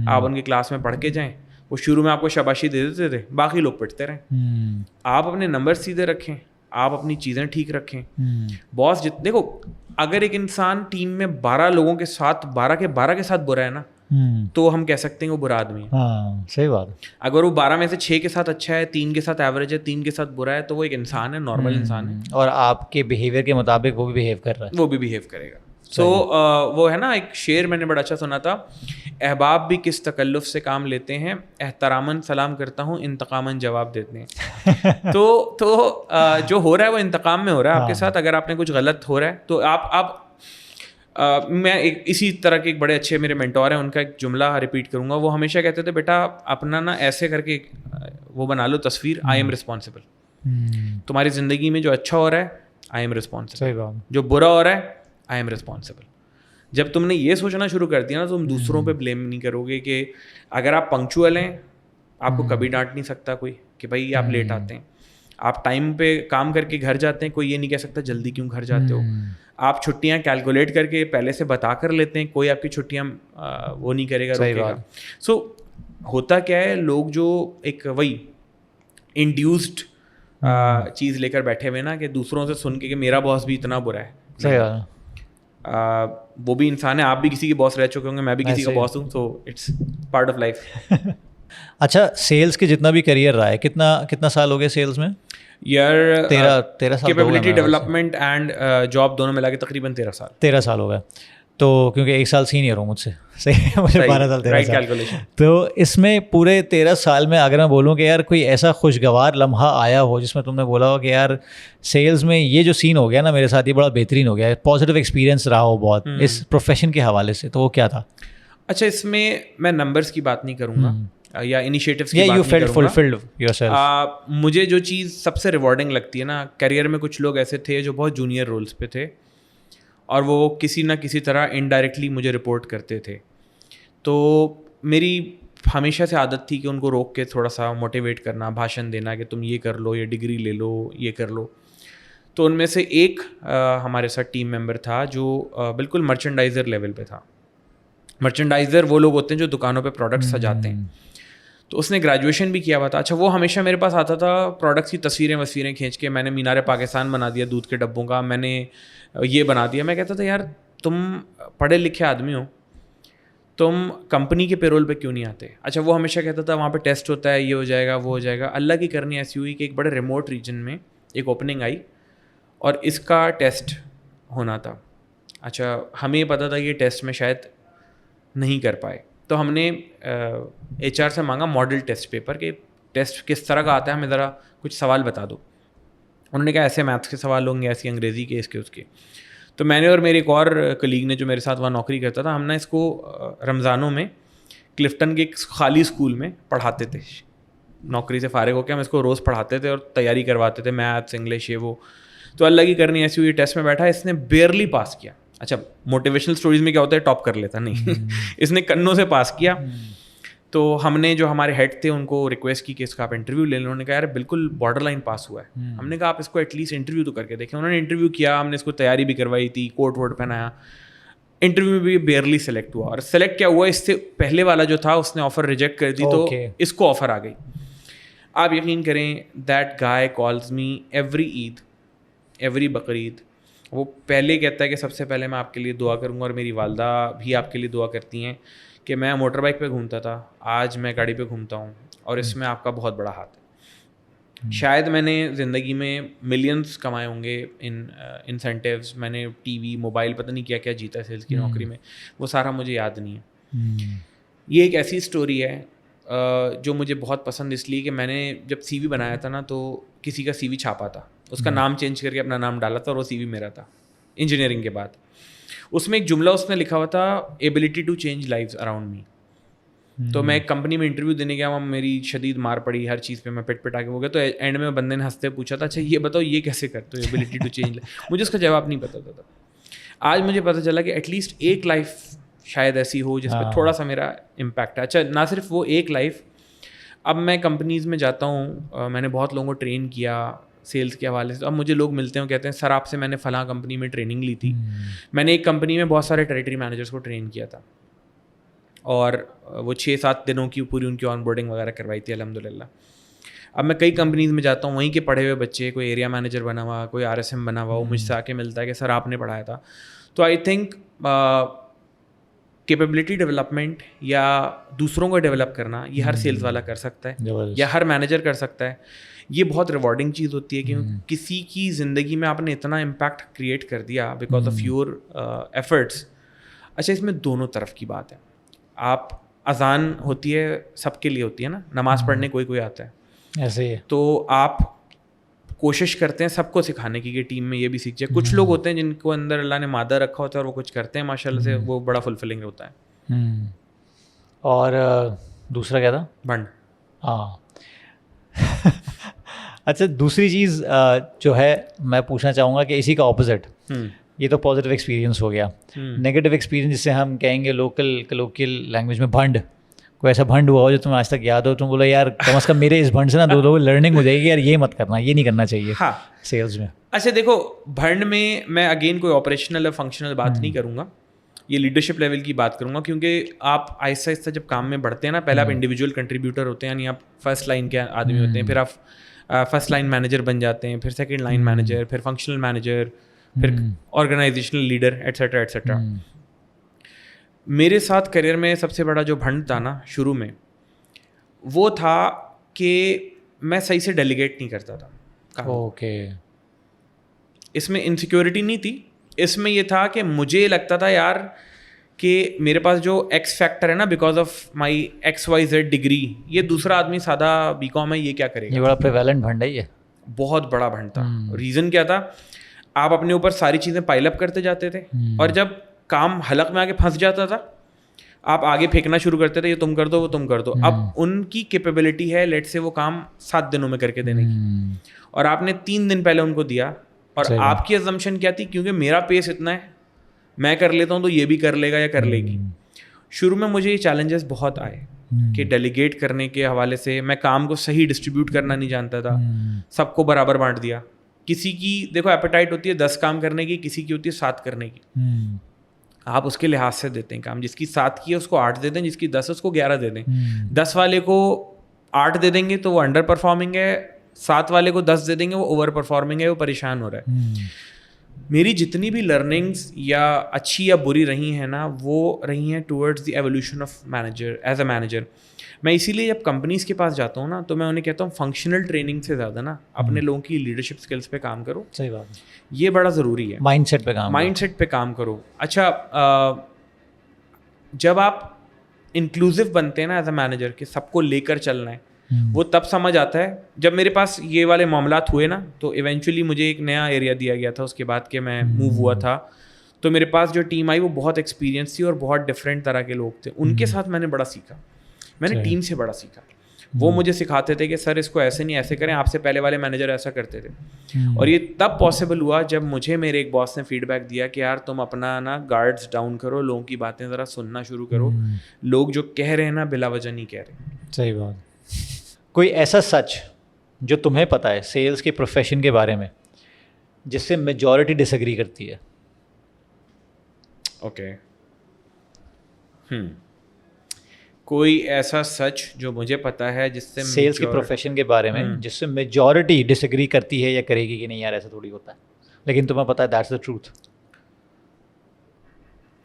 آپ ان کی کلاس میں پڑھ کے جائیں. وہ شروع میں آپ کو شاباشی دے دیتے تھے, باقی لوگ پڑھتے رہیں. آپ اپنے نمبر سیدھے رکھیں, آپ اپنی چیزیں ٹھیک رکھیں. باس دیکھو, اگر ایک انسان ٹیم میں 12 لوگوں کے ساتھ 12 کے ساتھ برا ہے نا, تو ہم کہہ سکتے ہیں وہ برا آدمی ہے. صحیح بات. اگر وہ 12 میں سے 6 کے ساتھ اچھا ہے, 3 کے ساتھ ایوریج ہے, 3 کے ساتھ برا ہے, تو وہ ایک انسان ہے, نارمل انسان ہے. اور آپ کے بیہیویئر کے مطابق وہ بھی بیہیو کر رہا ہے, وہ بھی بیہیو کرے گا. سو وہ ہے نا ایک شعر میں نے بڑا اچھا سنا تھا, احباب بھی کس تکلف سے کام لیتے ہیں, احتراماً سلام کرتا ہوں, انتقاماً جواب دیتے ہیں. تو جو ہو رہا ہے وہ انتقام میں ہو رہا ہے آپ کے ساتھ. اگر آپ نے کچھ غلط ہو رہا ہے تو آپ میں اسی طرح کے ایک بڑے اچھے میرے مینٹور ہیں, ان کا ایک جملہ ریپیٹ کروں گا. وہ ہمیشہ کہتے تھے, بیٹا اپنا نا ایسے کر کے وہ بنا لو تصویر, آئی ایم رسپانسبل. تمہاری زندگی میں جو اچھا ہو رہا ہے, آئی ایم رسپانسبل. جو برا ہو رہا ہے, آئی ایم رسپانسبل. جب تم نے یہ سوچنا شروع کر دیا نا, تو تم دوسروں پہ بلیم نہیں کرو گے. کہ اگر آپ پنکچوئل ہیں, آپ کو کبھی ڈانٹ نہیں سکتا کوئی کہ بھائی آپ لیٹ آتے ہیں. آپ ٹائم پہ کام کر کے گھر جاتے ہیں, کوئی یہ نہیں کہہ سکتا جلدی کیوں گھر جاتے ہو. آپ چھٹیاں کیلکولیٹ کر کے پہلے سے بتا کر لیتے ہیں, کوئی آپ کی چھٹیاں وہ نہیں کرے گا, روکے گا. سو ہوتا کیا ہے, لوگ جو ایک وہی انڈیوسڈ چیز لے کر بیٹھے ہوئے نا, کہ دوسروں سے سن کے کہ میرا باس بھی اتنا برا ہے. وہ بھی انسان ہے, آپ بھی کسی کے باس رہ چکے ہوں گے, میں بھی کسی کا باس ہوں. So it's part of life. اچھا, سیلس کے جتنا بھی کریئر رہا ہے, کتنا سال ہو گیا سیلس میں؟ یار 13 سال. کیپیبلٹی ڈیولپمنٹ اینڈ جاب دونوں ملا کے تقریباً 13 سال ہو گیا. تو کیونکہ 1 سال سینئر ہوں مجھ سے, صحیح, مجھے 12 سال 13 سال. تو اس میں پورے 13 سال میں اگر میں بولوں کہ یار کوئی ایسا خوشگوار لمحہ آیا ہو جس میں تم نے بولا ہو کہ یار سیلز میں یہ جو سین ہو گیا نا میرے ساتھ, یہ بڑا بہترین ہو گیا, پازیٹیو ایکسپیرینس رہا ہو بہت اس پروفیشن کے حوالے سے, تو وہ کیا تھا؟ اچھا, اس میں نمبرس کی بات نہیں کروں گا یا انیشیٹوس کی بات نہیں کروں گا. مجھے جو چیز سب سے ریوارڈنگ لگتی ہے نا, کیریئر میں کچھ لوگ ایسے تھے جو بہت جونیئر رولس پہ تھے, اور وہ کسی نہ کسی طرح انڈائریکٹلی مجھے رپورٹ کرتے تھے. تو میری ہمیشہ سے عادت تھی کہ ان کو روک کے تھوڑا سا موٹیویٹ کرنا, بھاشن دینا کہ تم یہ کر لو, یہ ڈگری لے لو, یہ کر لو. تو ان میں سے ایک ہمارے ساتھ ٹیم ممبر تھا جو بالکل مرچنڈائزر لیول پہ تھا. مرچنڈائزر وہ لوگ ہوتے ہیں جو دکانوں پہ پروڈکٹ سجاتے ہیں. تو اس نے گریجویشن بھی کیا ہوا تھا. اچھا, وہ ہمیشہ میرے پاس آتا تھا پروڈکٹس کی تصویریں کھینچ کے, میں نے مینار پاکستان بنا دیا دودھ کے ڈبوں کا, میں نے یہ بنا دیا. میں کہتا تھا یار تم پڑھے لکھے آدمی ہو, تم کمپنی کے پیرول پہ کیوں نہیں آتے؟ اچھا, وہ ہمیشہ کہتا تھا وہاں پہ ٹیسٹ ہوتا ہے, یہ ہو جائے گا, وہ ہو جائے گا. اللہ کی کرنی ایسی ہوئی کہ ایک بڑے ریموٹ ریجن میں ایک اوپننگ آئی اور اس کا ٹیسٹ ہونا تھا. اچھا, ہمیں یہ پتہ تھا کہ یہ ٹیسٹ میں شاید نہیں کر پائے, تو ہم نے HR سے مانگا ماڈل ٹیسٹ پیپر کہ ٹیسٹ کس طرح کا آتا ہے, ہمیں ذرا کچھ سوال بتا دو. انہوں نے کہا ایسے میتھس کے سوال ہوں گے, ایسی انگریزی کے, اس کے. تو میں نے اور میرے ایک اور کلیگ نے جو میرے ساتھ وہاں نوکری کرتا تھا, ہم نے اس کو رمضانوں میں کلفٹن کے ایک خالی اسکول میں پڑھاتے تھے. نوکری سے فارغ ہو کے ہم اس کو روز پڑھاتے تھے اور تیاری کرواتے تھے, میتھس, انگلش, یہ وہ. تو اللہ کی کرنی ایسی ہوئی, ٹیسٹ میں بیٹھا, اس نے بیئرلی پاس کیا. اچھا, موٹیویشنل اسٹوریز میں کیا ہوتا ہے, ٹاپ کر لیتا نہیں, اس نے کنوں سے پاس کیا. تو ہم نے جو ہمارے ہیڈ تھے ان کو ریکویسٹ کی کہ اس کا آپ انٹرویو لے لیں. انہوں نے کہا یار بالکل بارڈر لائن پاس ہوا ہے. ہم نے کہا آپ اس کو ایٹ لیسٹ انٹرویو تو کر کے دیکھیں. انہوں نے انٹرویو کیا, ہم نے اس کو تیاری بھی کروائی تھی, کوٹ ووٹ پہنایا. انٹرویو میں بھی بیئرلی سلیکٹ ہوا, اور سلیکٹ کیا ہوا, اس سے پہلے والا جو تھا اس نے آفر ریجیکٹ کر دی, تو اس کو آفر آ گئی. آپ یقین کریں, that guy calls me every Eid, every Bakrid, وہ پہلے کہتا ہے کہ سب سے پہلے میں آپ کے لیے دعا کروں گا, اور میری والدہ بھی آپ کے لیے دعا کرتی ہیں کہ میں موٹر بائک پہ گھومتا تھا, آج میں گاڑی پہ گھومتا ہوں, اور اس میں آپ کا بہت بڑا ہاتھ ہے. شاید میں نے زندگی میں ملینز کمائے ہوں گے ان انسینٹیوز, میں نے ٹی وی موبائل پتہ نہیں کیا کیا جیتا ہے سیلس کی نوکری میں, وہ سارا مجھے یاد نہیں ہے. یہ ایک ایسی اسٹوری ہے جو مجھے بہت پسند اس لیے کہ میں نے جب سی وی بنایا تھا نا, تو کسی کا سی وی چھاپا تھا, اس کا نام چینج کر کے اپنا نام ڈالا تھا, اور وہ سی وی میرا تھا انجینئرنگ کے بعد. اس میں ایک جملہ اس نے لکھا ہوا تھا, ability to change lives around me. تو میں ایک کمپنی میں انٹرویو دینے گیا, وہاں میری شدید مار پڑی ہر چیز پہ, میں پٹ پٹا کے ہو گیا. تو اینڈ میں بندے نے ہنستے پوچھا تھا, اچھا یہ بتاؤ یہ کیسے کرتے ہو ایبلٹی ٹو چینج. مجھے اس کا جواب نہیں پتا تھا. آج مجھے پتہ چلا کہ ایٹ لیسٹ ایک لائف شاید ایسی ہو جس پہ تھوڑا سا میرا امپیکٹ ہے. اچھا نہ صرف وہ ایک لائف, اب میں کمپنیز میں جاتا ہوں, میں نے بہت لوگوں کو ٹرین کیا سیلس کے حوالے سے. اب مجھے لوگ ملتے ہیں, کہتے ہیں سر آپ سے میں نے فلاں کمپنی میں ٹریننگ لی تھی. میں نے ایک کمپنی میں بہت سارے ٹیریٹری مینیجرس کو ٹرین کیا تھا, اور وہ 6-7 دنوں کی پوری ان کی آن بورڈنگ وغیرہ کروائی تھی الحمد للہ. اب میں کئی کمپنیز میں جاتا ہوں, وہیں کے پڑھے ہوئے بچے, کوئی ایریا مینیجر بنا ہوا, کوئی RSM بنا ہوا, وہ مجھ سے آ کے ملتا ہے کہ سر آپ نے پڑھایا تھا. تو آئی تھنک کیپیبلٹی ڈیولپمنٹ یا دوسروں کو ڈیولپ کرنا, یہ ہر سیلس والا کر سکتا ہے یا ہر مینیجر کر سکتا ہے. یہ بہت ریوارڈنگ چیز ہوتی ہے کہ کسی کی زندگی میں آپ نے اتنا امپیکٹ کریٹ کر دیا بیکاز آف یور ایفرٹس. اچھا اس میں دونوں طرف کی بات ہے. آپ اذان ہوتی ہے سب کے لیے ہوتی ہے نا, نماز پڑھنے کوئی آتا ہے ایسے ہی, تو آپ کوشش کرتے ہیں سب کو سکھانے کی کہ ٹیم میں یہ بھی سیکھ جائے. کچھ لوگ ہوتے ہیں جن کو اندر اللہ نے مادہ رکھا ہوتا ہے اور وہ کچھ کرتے ہیں ماشاء اللہ سے, وہ بڑا فلفلنگ ہوتا ہے. اور دوسرا کیا تھا؟ بنڈ. ہاں اچھا دوسری چیز جو ہے میں پوچھنا چاہوں گا کہ اسی کا اپوزٹ, یہ تو پازیٹیو ایکسپیرینس ہو گیا. نیگیٹیو ایکسپیرینس جس سے ہم کہیں گے لوکل لینگویج میں بھنڈ, کوئی ایسا بھنڈ ہوا ہو جو تمہیں آج تک یاد ہو, تم بولو یار کم از کم میرے اس بھنڈ سے نا دو لرننگ ہو جائے گی, یار یہ مت کرنا, یہ نہیں کرنا چاہیے سیلس میں. اچھا دیکھو بھنڈ میں اگین کوئی آپریشنل یا فنکشنل بات نہیں کروں گا, یہ لیڈرشپ لیول کی بات کروں گا, کیونکہ آپ آہستہ آہستہ جب کام میں بڑھتے ہیں نا, پہلے آپ انڈیویجول کنٹریبیوٹر ہوتے ہیں, یعنی آپ فرسٹ لائن کے آدمی ہوتے ہیں, پھر آپ فرسٹ لائن مینیجر بن جاتے ہیں, پھر سیکنڈ لائن مینیجر, پھر فنکشنل مینیجر, پھر آرگنائزیشنل لیڈر, ایٹسیٹرا ایٹسیٹرا. میرے ساتھ کریئر میں سب سے بڑا جو بھنڈ تھا نا شروع میں, وہ تھا کہ میں صحیح سے ڈیلیگیٹ نہیں کرتا تھا. اوکے, اس میں انسیکیورٹی نہیں تھی, اس میں یہ تھا کہ مجھے لگتا تھا یار کہ میرے پاس جو ایکس فیکٹر ہے نا, because of my XYZ degree, یہ دوسرا آدمی سادہ BCom ہے, یہ کیا کرے گا. یہ بڑا پریویلنٹ بھنڈ ہے, یہ بہت بڑا بھنڈ تھا. ریزن کیا تھا, آپ اپنے اوپر ساری چیزیں پائل اپ کرتے جاتے تھے, اور جب کام حلق میں آ کے پھنس جاتا تھا, آپ آگے پھینکنا شروع کرتے تھے, یہ تم کر دو وہ تم کر دو. اب ان کی کیپیبلٹی ہے لیٹ سے وہ کام 7 دنوں میں کر کے دینے کی, اور آپ نے 3 دن پہلے ان کو دیا, اور آپ کی ازمپشن کیا تھی, کیونکہ میرا پیس اتنا ہے میں کر لیتا ہوں تو یہ بھی کر لے گا یا کر لے گی. شروع میں مجھے یہ چیلنجز بہت آئے کہ ڈیلیگیٹ کرنے کے حوالے سے میں کام کو صحیح ڈسٹریبیوٹ کرنا نہیں جانتا تھا, سب کو برابر بانٹ دیا. کسی کی دیکھو ایپیٹائٹ ہوتی ہے 10 کام کرنے کی, کسی کی ہوتی ہے 7 کرنے کی. آپ اس کے لحاظ سے دیتے ہیں کام, جس کی 7 کی ہے اس کو 8 دے دیں, جس کی 10 ہے اس کو 11 دے دیں. 10 والے کو 8 دے دیں گے تو وہ انڈر پرفارمنگ ہے, 7 والے کو 10 دے دیں گے وہ اوور پرفارمنگ ہے, وہ پریشان ہو رہا ہے. میری جتنی بھی لرننگس یا اچھی یا بری رہی ہیں نا, وہ رہی ہیں towards the evolution of manager as a manager. میں اسی لیے جب کمپنیز کے پاس جاتا ہوں نا, تو میں انہیں کہتا ہوں فنکشنل ٹریننگ سے زیادہ نا اپنے لوگوں کی لیڈرشپ اسکلس پہ کام کرو. صحیح بات ہے, یہ بڑا ضروری ہے. مائنڈ سیٹ پہ کام کرو. اچھا جب آپ انکلوسیو بنتے ہیں نا ایز اے مینیجر کہ سب کو لے کر چلنا ہے, وہ تب سمجھ آتا ہے. جب میرے پاس یہ والے معاملات ہوئے نا, تو ایونچولی مجھے ایک نیا ایریا دیا گیا تھا اس کے بعد کہ میں موو ہوا تھا, تو میرے پاس جو ٹیم آئی وہ بہت ایکسپیرینس تھی اور بہت ڈفرینٹ طرح کے لوگ تھے. ان کے ساتھ میں نے بڑا سیکھا, میں نے ٹیم سے بڑا سیکھا. وہ مجھے سکھاتے تھے کہ سر اس کو ایسے نہیں ایسے کریں, آپ سے پہلے والے مینیجر ایسا کرتے تھے. اور یہ تب پاسبل ہوا جب مجھے میرے ایک باس نے فیڈ بیک دیا کہ یار تم اپنا نا گارڈز ڈاؤن کرو, لوگوں کی باتیں ذرا سننا شروع کرو, لوگ جو کہہ رہے ہیں نا بلا وجہ نہیں کہہ رہے. صحیح بات. کوئی ایسا سچ جو تمہیں پتہ ہے سیلس کے پروفیشن کے بارے میں جس سے میجورٹی ڈس ایگری کرتی ہے؟ اوکے, کوئی ایسا سچ جو مجھے پتہ ہے جس سے سیلس کے پروفیشن کے بارے میں جس سے میجورٹی ڈس ایگری کرتی ہے یا کرے گی کہ نہیں یار ایسا تھوڑی ہوتا ہے. لیکن تمہیں پتا ہے دیٹس دا ٹروتھ.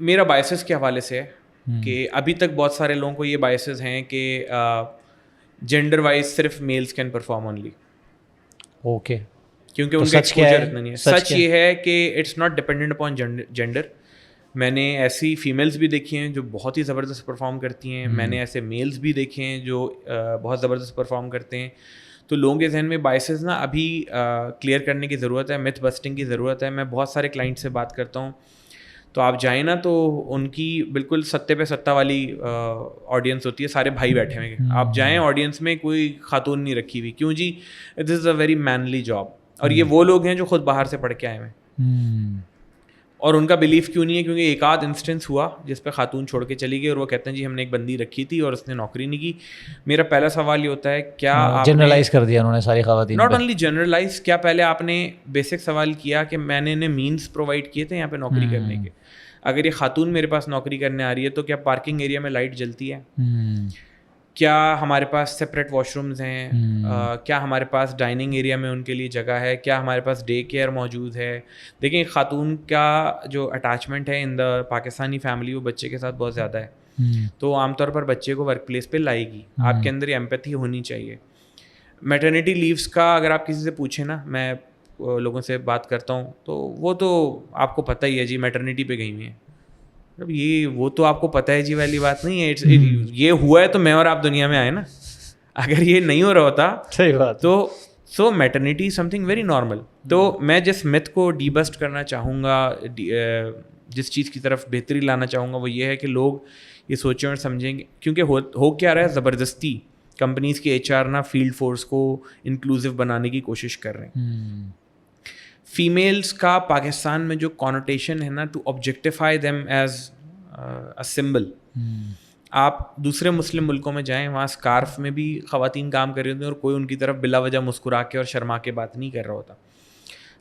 میرا بائسز کے حوالے سے ہے کہ ابھی تک بہت سارے لوگوں کو یہ بائسز ہیں کہ جینڈر وائز صرف males can perform only. Okay. کیونکہ ان کا ایکسپوجر اتنا نہیں ہے. سچ یہ ہے کہ it's not dependent upon gender. میں نے ایسی فیمیلز بھی دیکھی ہیں جو بہت ہی زبردست پرفارم کرتی ہیں, میں نے ایسے میلز بھی دیکھے ہیں جو بہت زبردست پرفارم کرتے ہیں. تو لوگوں کے ذہن میں بائسز نا ابھی کلیئر کرنے کی ضرورت ہے, متھ بسٹنگ کی ضرورت ہے. میں بہت سارے کلائنٹ سے بات کرتا ہوں, تو آپ جائیں نا تو ان کی بالکل ستے پہ ستا والی آڈینس ہوتی ہے, سارے بھائی بیٹھے ہوئے ہیں. آپ جائیں آڈینس میں کوئی خاتون نہیں رکھی ہوئی. کیوں جی؟ دس از اے ویری مینلی جاب. اور یہ وہ لوگ ہیں جو خود باہر سے پڑھ کے آئے ہیں, اور ان کا بلیف کیوں نہیں ہے؟ کیونکہ ایک آدھ انسٹنس ہوا جس پہ خاتون چھوڑ کے چلی گئی اور وہ کہتے ہیں جی ہم نے ایک بندی رکھی تھی اور اس نے نوکری نہیں کی. میرا پہلا سوال یہ ہوتا ہے کیا آپ جنرلائز کر دیا انہوں نے ساری خواتین؟ ناٹ اونلی جنرلائز, کیا پہلے آپ نے بیسک سوال کیا کہ میں نے انہیں مینس پرووائڈ کیے تھے یہاں پہ نوکری کرنے کے؟ اگر یہ خاتون میرے پاس نوکری کرنے آ رہی ہے تو کیا پارکنگ ایریا میں لائٹ جلتی ہے؟ کیا ہمارے پاس سپریٹ واش رومز ہیں؟ کیا ہمارے پاس ڈائننگ ایریا میں ان کے لیے جگہ ہے؟ کیا ہمارے پاس ڈے کیئر موجود ہے؟ دیکھیں خاتون کا جو اٹیچمنٹ ہے ان دا پاکستانی فیملی وہ بچے کے ساتھ بہت زیادہ ہے, تو عام طور پر بچے کو ورک پلیس پہ لائے گی. آپ کے اندر یہ ایمپیتھی ہونی چاہیے. میٹرنیٹی لیوز کا اگر آپ کسی سے پوچھیں نا, میں لوگوں سے بات کرتا ہوں تو وہ تو آپ کو پتہ ہی ہے جی میٹرنیٹی پہ گئی ہوئی ہیں. اب یہ وہ تو آپ کو پتہ ہے جی والی بات نہیں ہے. یہ ہوا ہے تو میں اور آپ دنیا میں آئے نا. اگر یہ نہیں ہو رہا ہوتا صحیح بات تو so maternity something very normal. تو میں جس مت کو ڈی بسٹ کرنا چاہوں گا, جس چیز کی طرف بہتری لانا چاہوں گا وہ یہ ہے کہ لوگ یہ سوچیں اور سمجھیں گے. کیونکہ ہو کیا رہا ہے, زبردستی کمپنیز کے ایچ آر نا فیلڈ فورس کو انکلوسیو بنانے کی کوشش کر رہے ہیں. فیمیلس کا پاکستان میں جو کانوٹیشن ہے نا, to objectify them as a symbol. آپ دوسرے مسلم ملکوں میں جائیں, وہاں اسکارف میں بھی خواتین کام کر رہی ہوتی ہیں اور کوئی ان کی طرف بلا وجہ مسکرا کے اور شرما کے بات نہیں کر رہا ہوتا.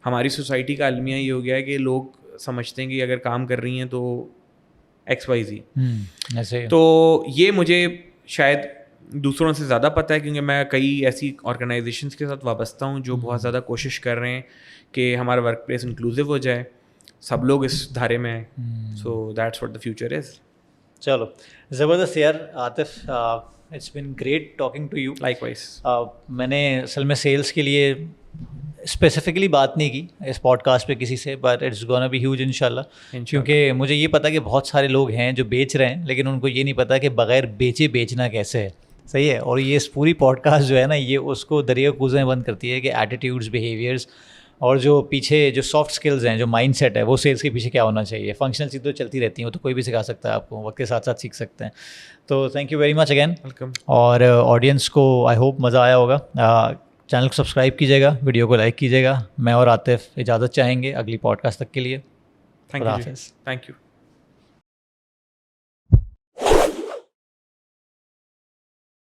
ہماری سوسائٹی کا المیہ یہ ہو گیا ہے کہ لوگ سمجھتے ہیں کہ اگر کام کر رہی ہیں تو ایکس وائی زی. تو یہ مجھے شاید دوسروں سے زیادہ پتہ ہے کیونکہ میں کئی ایسی آرگنائزیشنس کے ساتھ وابستہ ہوں جو بہت زیادہ کوشش کر رہے ہیں کہ ہمارا ورک پلیس انکلوسیو ہو جائے, سب لوگ اس دھارے میں ہیں. So that's what the future is. چلو زبردست یار Atif, it's been great talking to you. Likewise. میں نے اصل میں سیلس کے لیے اسپیسیفکلی بات نہیں کی اس پوڈ کاسٹ پہ کسی سے, but it's gonna be huge ان شاء اللہ. کیونکہ مجھے یہ پتا کہ بہت سارے لوگ ہیں جو بیچ رہے ہیں لیکن ان کو یہ نہیں پتا کہ بغیر بیچے بیچنا کیسے ہے. صحیح ہے. اور یہ اس پوری پوڈ کاسٹ جو ہے نا, یہ اس کو دریا کوزیں بند کرتی ہے کہ ایٹیٹیوڈس, بیہیویئرس اور جو پیچھے جو سافٹ اسکلز ہیں, جو مائنڈ سیٹ ہے, وہ سیلس کے پیچھے کیا ہونا چاہیے. فنکشنل چیزیں تو چلتی رہتی ہیں, وہ تو کوئی بھی سکھا سکتا ہے آپ کو, وقت کے ساتھ ساتھ سیکھ سکتے ہیں. تو thank you very much again. Welcome. اور آڈینس کو آئی ہوپ مزہ آیا ہوگا. چینل کو سبسکرائب کیجیے گا, ویڈیو کو لائک کیجیے گا. میں اور عاطف اجازت چاہیں گے اگلی پوڈ کاسٹ تک کے لیے. Thank you.